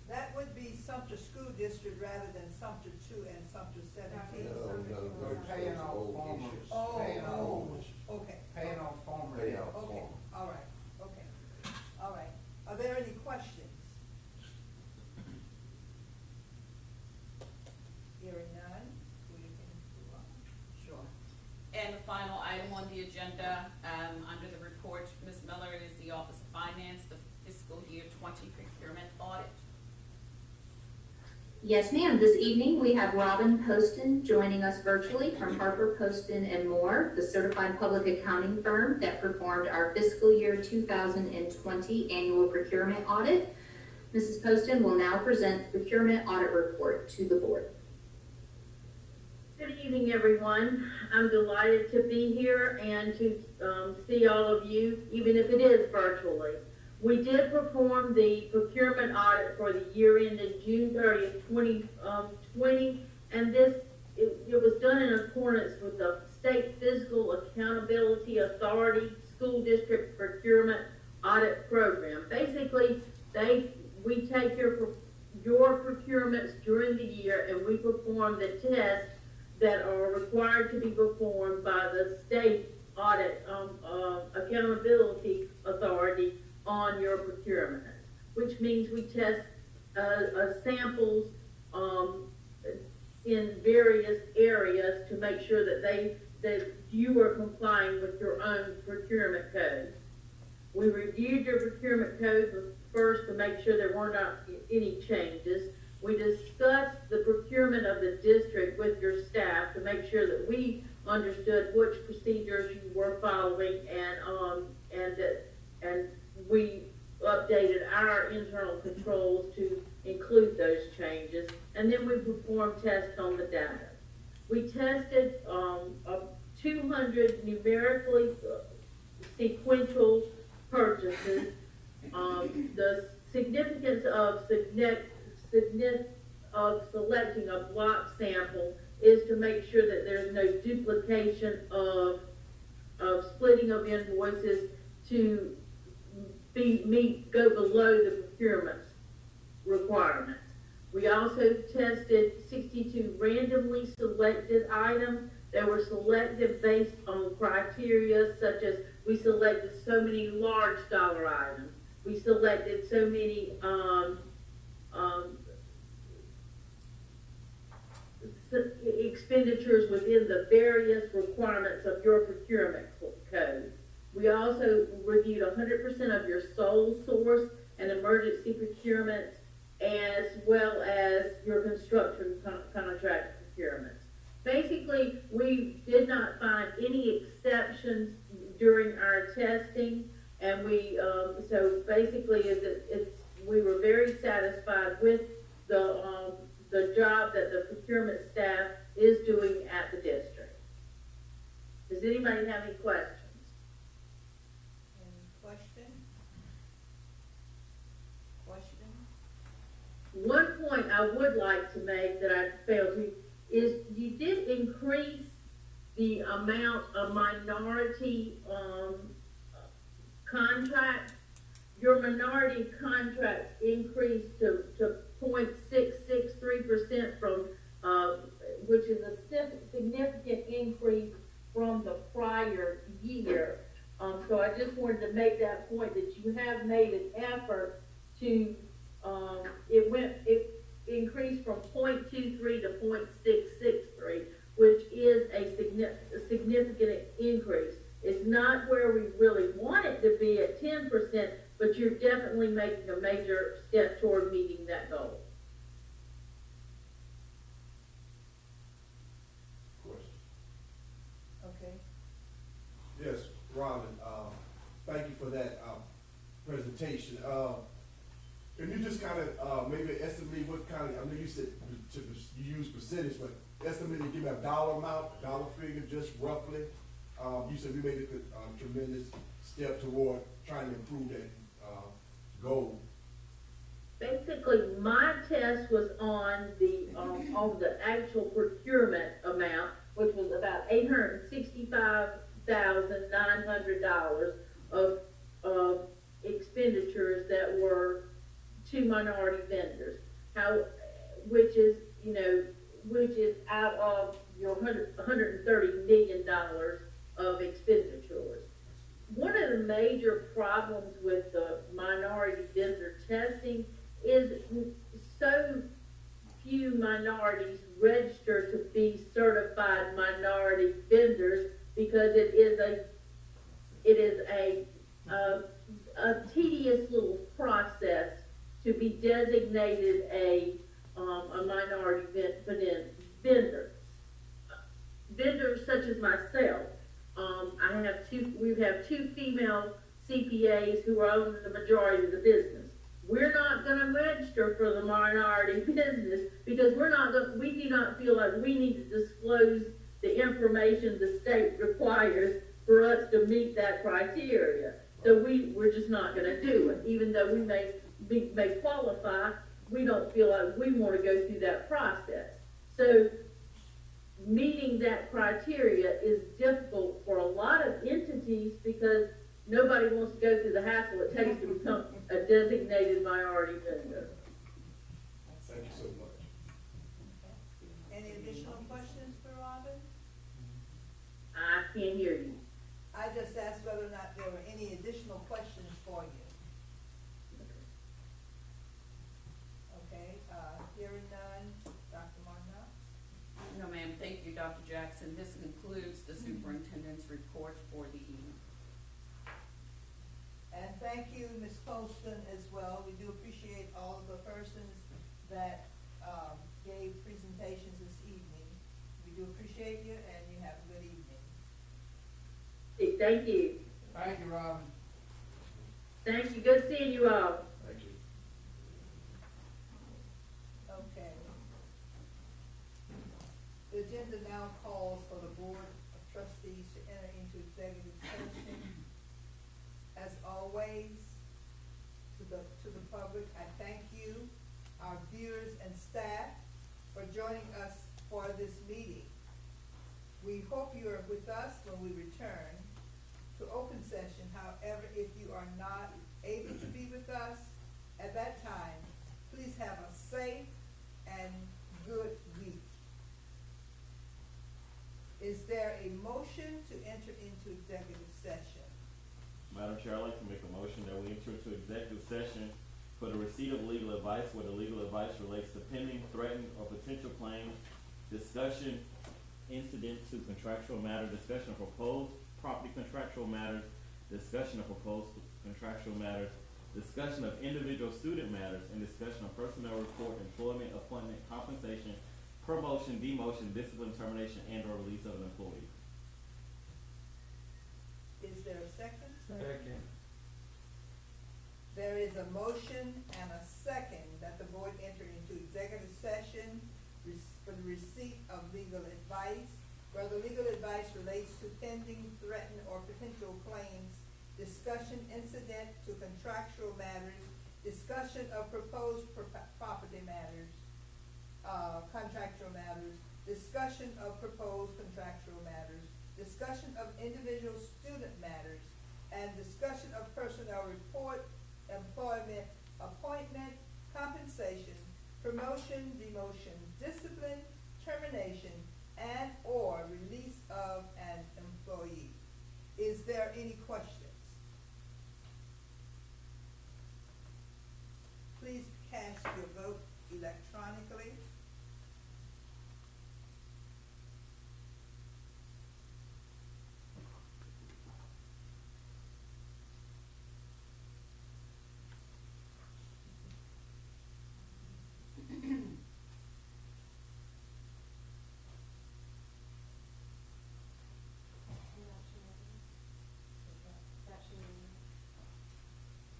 That would be Sumter School District rather than Sumter 2 and Sumter 17. We're paying off former, Oh, paying off, okay. paying off former Paying debt. off. Okay, all right, okay, all right. Are there any questions? Hearing none, we can move on. Sure. And the final item on the agenda, under the report, Ms. Miller, is the Office of Finance, the fiscal year 20 procurement audit. Yes, ma'am. This evening, we have Robin Poston joining us virtually from Harper, Poston & Moore, the certified public accounting firm that performed our fiscal year 2020 annual procurement audit. Mrs. Poston will now present the procurement audit report to the board. Good evening, everyone. I'm delighted to be here and to see all of you, even if it is virtually. We did perform the procurement audit for the year ended June 30th, 2020, and it was done in accordance with the State Fiscal Accountability Authority School District Procurement Audit Program. Basically, we take your procurements during the year and we perform the tests that are required to be performed by the State Audit Accountability Authority on your procurement, which means we test samples in various areas to make sure that you are complying with your own procurement code. We reviewed your procurement code first to make sure there were not any changes. We discussed the procurement of the district with your staff to make sure that we understood which procedures you were following and we updated our internal controls to include those changes. And then we performed tests on the data. We tested 200 numerically sequential purchases. The significance of selecting a block sample is to make sure that there's no duplication of splitting of invoices to go below the procurement's requirements. We also tested 62 randomly selected items that were selected based on criteria such as we selected so many large dollar items. We selected so many expenditures within the various requirements of your procurement code. We also reviewed 100% of your sole source and emergency procurements, as well as your construction contract procurements. Basically, we did not find any exceptions during our testing, and we were very satisfied with the job that the procurement staff is doing at the district. Does anybody have any questions? One point I would like to make that I failed to is you did increase the amount of minority contracts. Your minority contracts increased to 0.663% from, which is a significant increase from the prior year. So I just wanted to make that point that you have made an effort to, it increased from 0.23 to 0.663, which is a significant increase. It's not where we really want it to be at 10%, but you're definitely making a major step toward meeting that goal. Okay. Yes, Robin, thank you for that, presentation. Can you just kind of, maybe estimate what kind of, I know you said you use percentage, but estimate and give me a dollar amount, dollar figure, just roughly. You said we made a tremendous step toward trying to improve that, goal. Basically, my test was on the actual procurement amount, which was about $865,900 of expenditures that were to minority vendors. Which is out of your $130 million of expenditures. One of the major problems with the minority vendor testing is so few minorities register to be certified minority vendors because it is a tedious little process to be designated a minority vendor. Vendors such as myself, we have two female CPAs who own the majority of the business. We're not gonna register for the minority business because we do not feel like we need to disclose the information the state requires for us to meet that criteria. So we're just not gonna do it, even though we may qualify, we don't feel like we wanna go through that process. So meeting that criteria is difficult for a lot of entities because nobody wants to go through the hassle it takes to become a designated minority vendor. Thank you so much. Any additional questions for Robin? I can't hear you. I just asked whether or not there were any additional questions for you. Okay, hearing none, Dr. Martin? No, ma'am, thank you, Dr. Jackson. This concludes the superintendent's report for the evening. And thank you, Ms. Poston, as well. We do appreciate all of the persons that gave presentations this evening. We do appreciate you, and you have a good evening. Thank you. Thank you, Robin. Thank you. Good seeing you all. Thank you. Okay. The agenda now calls for the Board of Trustees to enter into executive session. As always, to the public, I thank you, our viewers and staff, for joining us for this meeting. We hope you are with us when we return to open session. However, if you are not able to be with us at that time, please have a safe and good week. Is there a motion to enter into executive session? Madam Chair, I'd like to make a motion that we enter into executive session for the receipt of legal advice where the legal advice relates to pending, threatened, or potential claims, discussion, incident to contractual matter, discussion of proposed property contractual matters, discussion of proposed contractual matters, discussion of individual student matters, and discussion of personnel report, employment, appointment, compensation, promotion, demotion, discipline, termination, and or release of an employee. Is there a second? Second. There is a motion and a second that the board enter into executive session for the receipt of legal advice, where the legal advice relates to pending, threatened, or potential claims, discussion incident to contractual matters, discussion of proposed property matters, contractual matters, discussion of proposed contractual matters, discussion of individual student matters, and discussion of personnel report, employment, appointment, compensation, promotion, demotion, discipline, termination, and or release of an employee. Is there any questions? Please cast your vote electronically.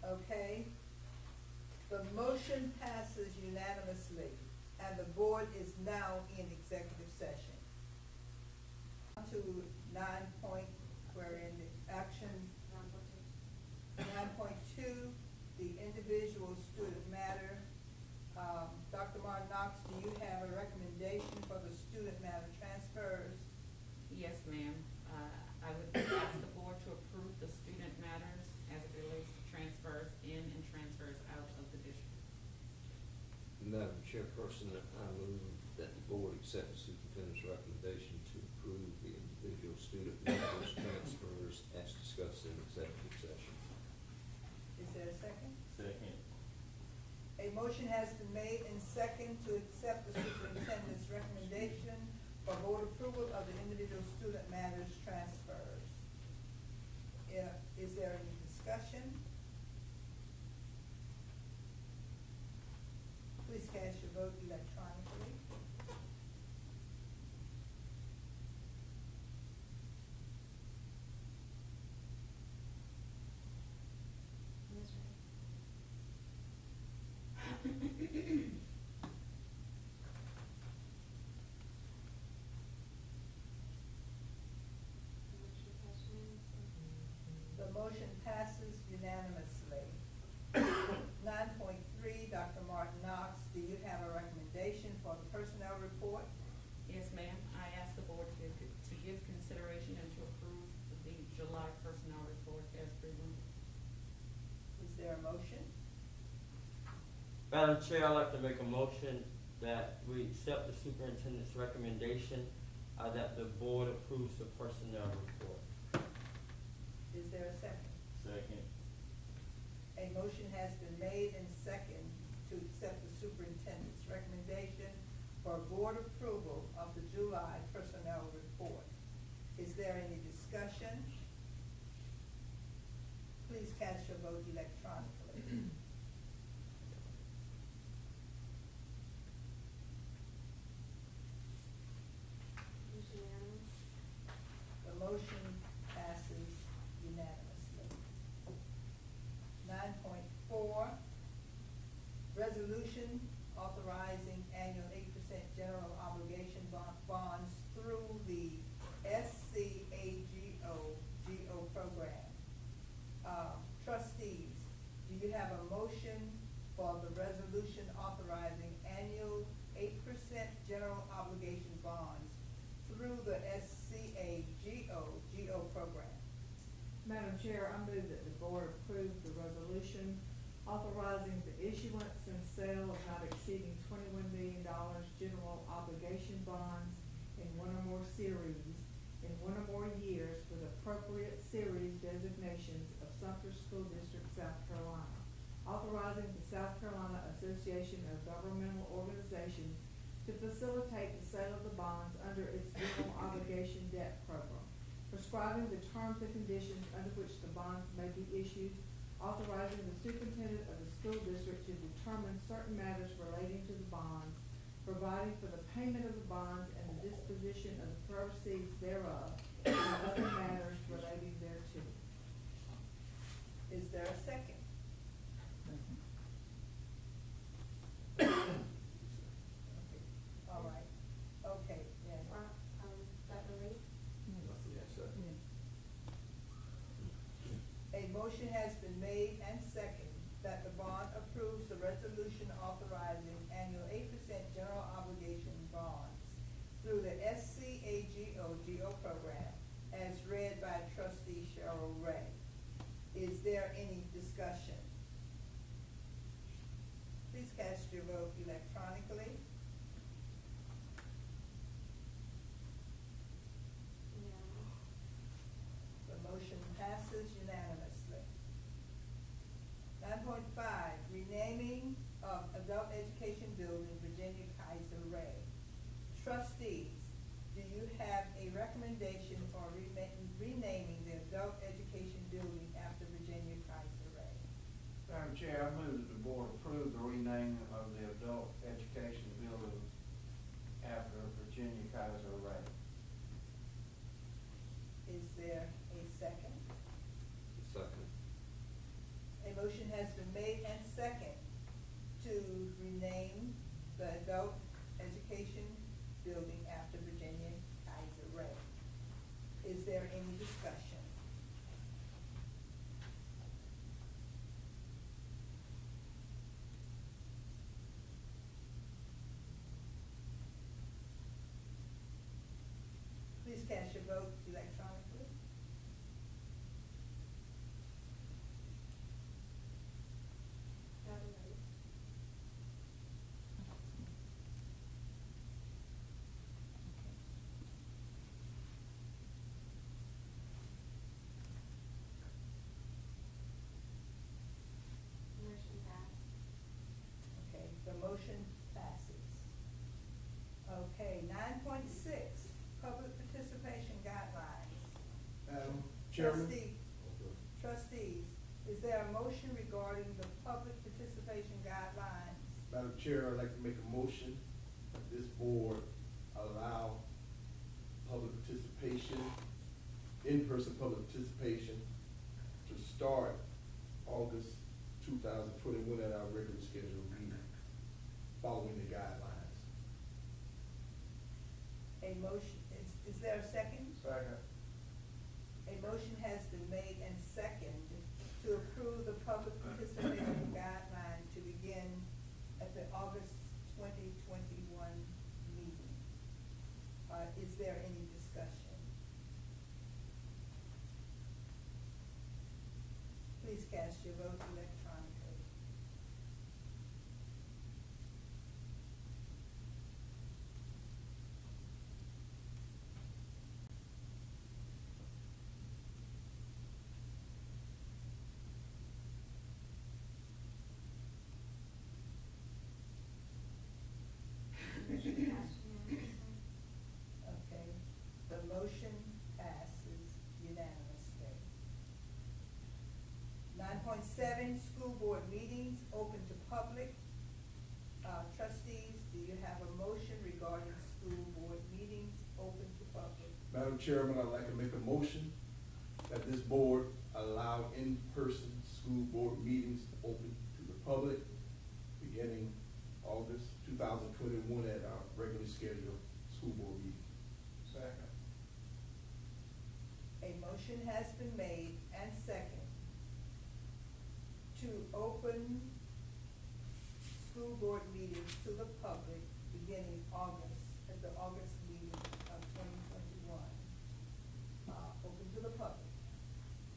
Okay. The motion passes unanimously, and the board is now in executive session. On to 9 point, we're in the action. 9.2, the individual student matter. Dr. Martin Knox, do you have a recommendation for the student matter transfers? Yes, ma'am. I would ask the board to approve the student matters as it relates to transfers in and transfers out of the district. Madam Chairperson, I move that the board accept the superintendent's recommendation to approve the individual student matters transfers as discussed in executive session. Is there a second? Second. A motion has been made and second to accept the superintendent's recommendation for board approval of the individual student matters transfers. Is there any discussion? Please cast your vote electronically. The motion passes unanimously. 9.3, Dr. Martin Knox, do you have a recommendation for the personnel report? Yes, ma'am. I ask the board to give consideration and to approve the July personnel report as presented. Is there a motion? Madam Chair, I'd like to make a motion that we accept the superintendent's recommendation, that the board approves the personnel report. Is there a second? Second. A motion has been made and second to accept the superintendent's recommendation for board approval of the July personnel report. Is there any discussion? Please cast your vote electronically. The motion passes unanimously. 9.4, resolution authorizing annual 8% general obligation bonds through the SCAGO program. Trustees, do you have a motion for the resolution authorizing annual 8% general obligation bonds through the SCAGO program? Madam Chair, I move that the board approve the resolution authorizing the issuance and sale of not exceeding $21 million general obligation bonds in one or more series in one or more years with appropriate series designations of Sumter School District, South Carolina. Authorizing the South Carolina Association of Governmental Organizations to facilitate the sale of the bonds under its general obligation debt program. Prescribing the terms and conditions under which the bonds may be issued. Authorizing the superintendent of the school district to determine certain matters relating to the bonds. Providing for the payment of the bonds and the disposition of the proceeds thereof, and other matters relating thereto. Is there a second? All right, okay, yeah. Dr. Lee? Yes, sir. A motion has been made and seconded that the bond approves the resolution authorizing annual 8% general obligation bonds through the SCAGO program as read by trustee Cheryl Ray. Is there any discussion? Please cast your vote electronically. The motion passes unanimously. 9.5, renaming of Adult Education Building, Virginia Kaiser Ray. Trustees, do you have a recommendation for renaming the Adult Education Building after Virginia Kaiser Ray? Madam Chair, I move that the board approve the renaming of the adult education building after Virginia Kaiser Ray. Is there a second? Second. A motion has been made and second to rename the Adult Education Building after Virginia Kaiser Ray. Is there any discussion? Please cast your vote electronically. Dr. Lee? Motion passed. Okay, the motion passes. Okay, 9.6, public participation guidelines. Madam Chairman? Trustees, is there a motion regarding the public participation guidelines? Madam Chair, I'd like to make a motion that this board allow public participation, in-person public participation to start August 2021 at our regular scheduled meeting, following the guidelines. A motion, is there a second? Second. A motion has been made and seconded to approve public participation guideline to begin at the August 2021 meeting. Is there any discussion? Please cast your vote electronically. Motion passed unanimously. Okay, the motion passes unanimously. 9.7, school board meetings open to public. Trustees, do you have a motion regarding school board meetings open to public? Madam Chairman, I'd like to make a motion that this board allow in-person school board meetings open to the public beginning August 2021 at our regularly scheduled school board meeting. Second. A motion has been made and second to open school board meetings to the public beginning at the August meeting of 2021. Open to the public.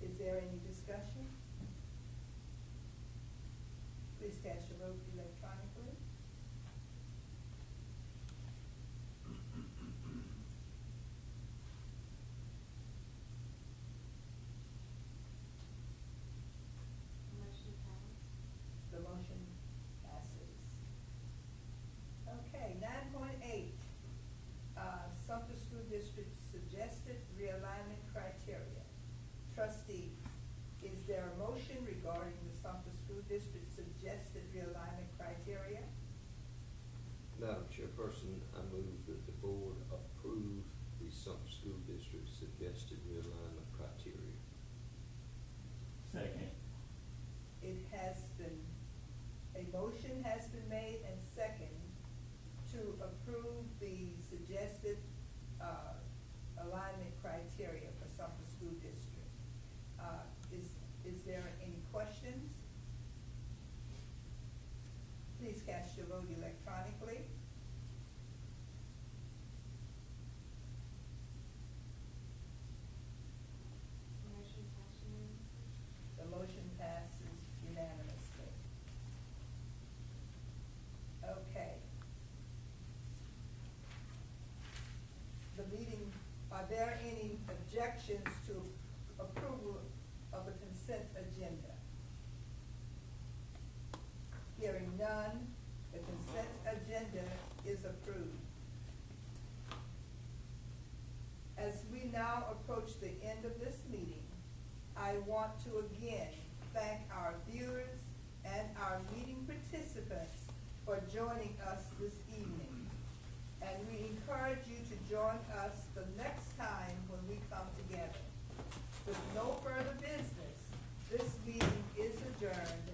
Is there any discussion? Please cast your vote electronically. Motion passed. The motion passes. Okay, 9.8, Sumter School District suggested realignment criteria. Trustees, is there a motion regarding the Sumter School District suggested realignment criteria? Madam Chairperson, I move that the board approve the Sumter School District suggested realignment criteria. Second. A motion has been made and second to approve the suggested, alignment criteria for Sumter School District. Is there any questions? Please cast your vote electronically. Motion passed unanimously. The motion passes unanimously. Okay. The meeting, are there any objections to approval of the consent agenda? Hearing none, the consent agenda is approved. As we now approach the end of this meeting, I want to again thank our viewers and our meeting participants for joining us this evening. And we encourage you to join us the next time when we come together. With no further business, this meeting is adjourned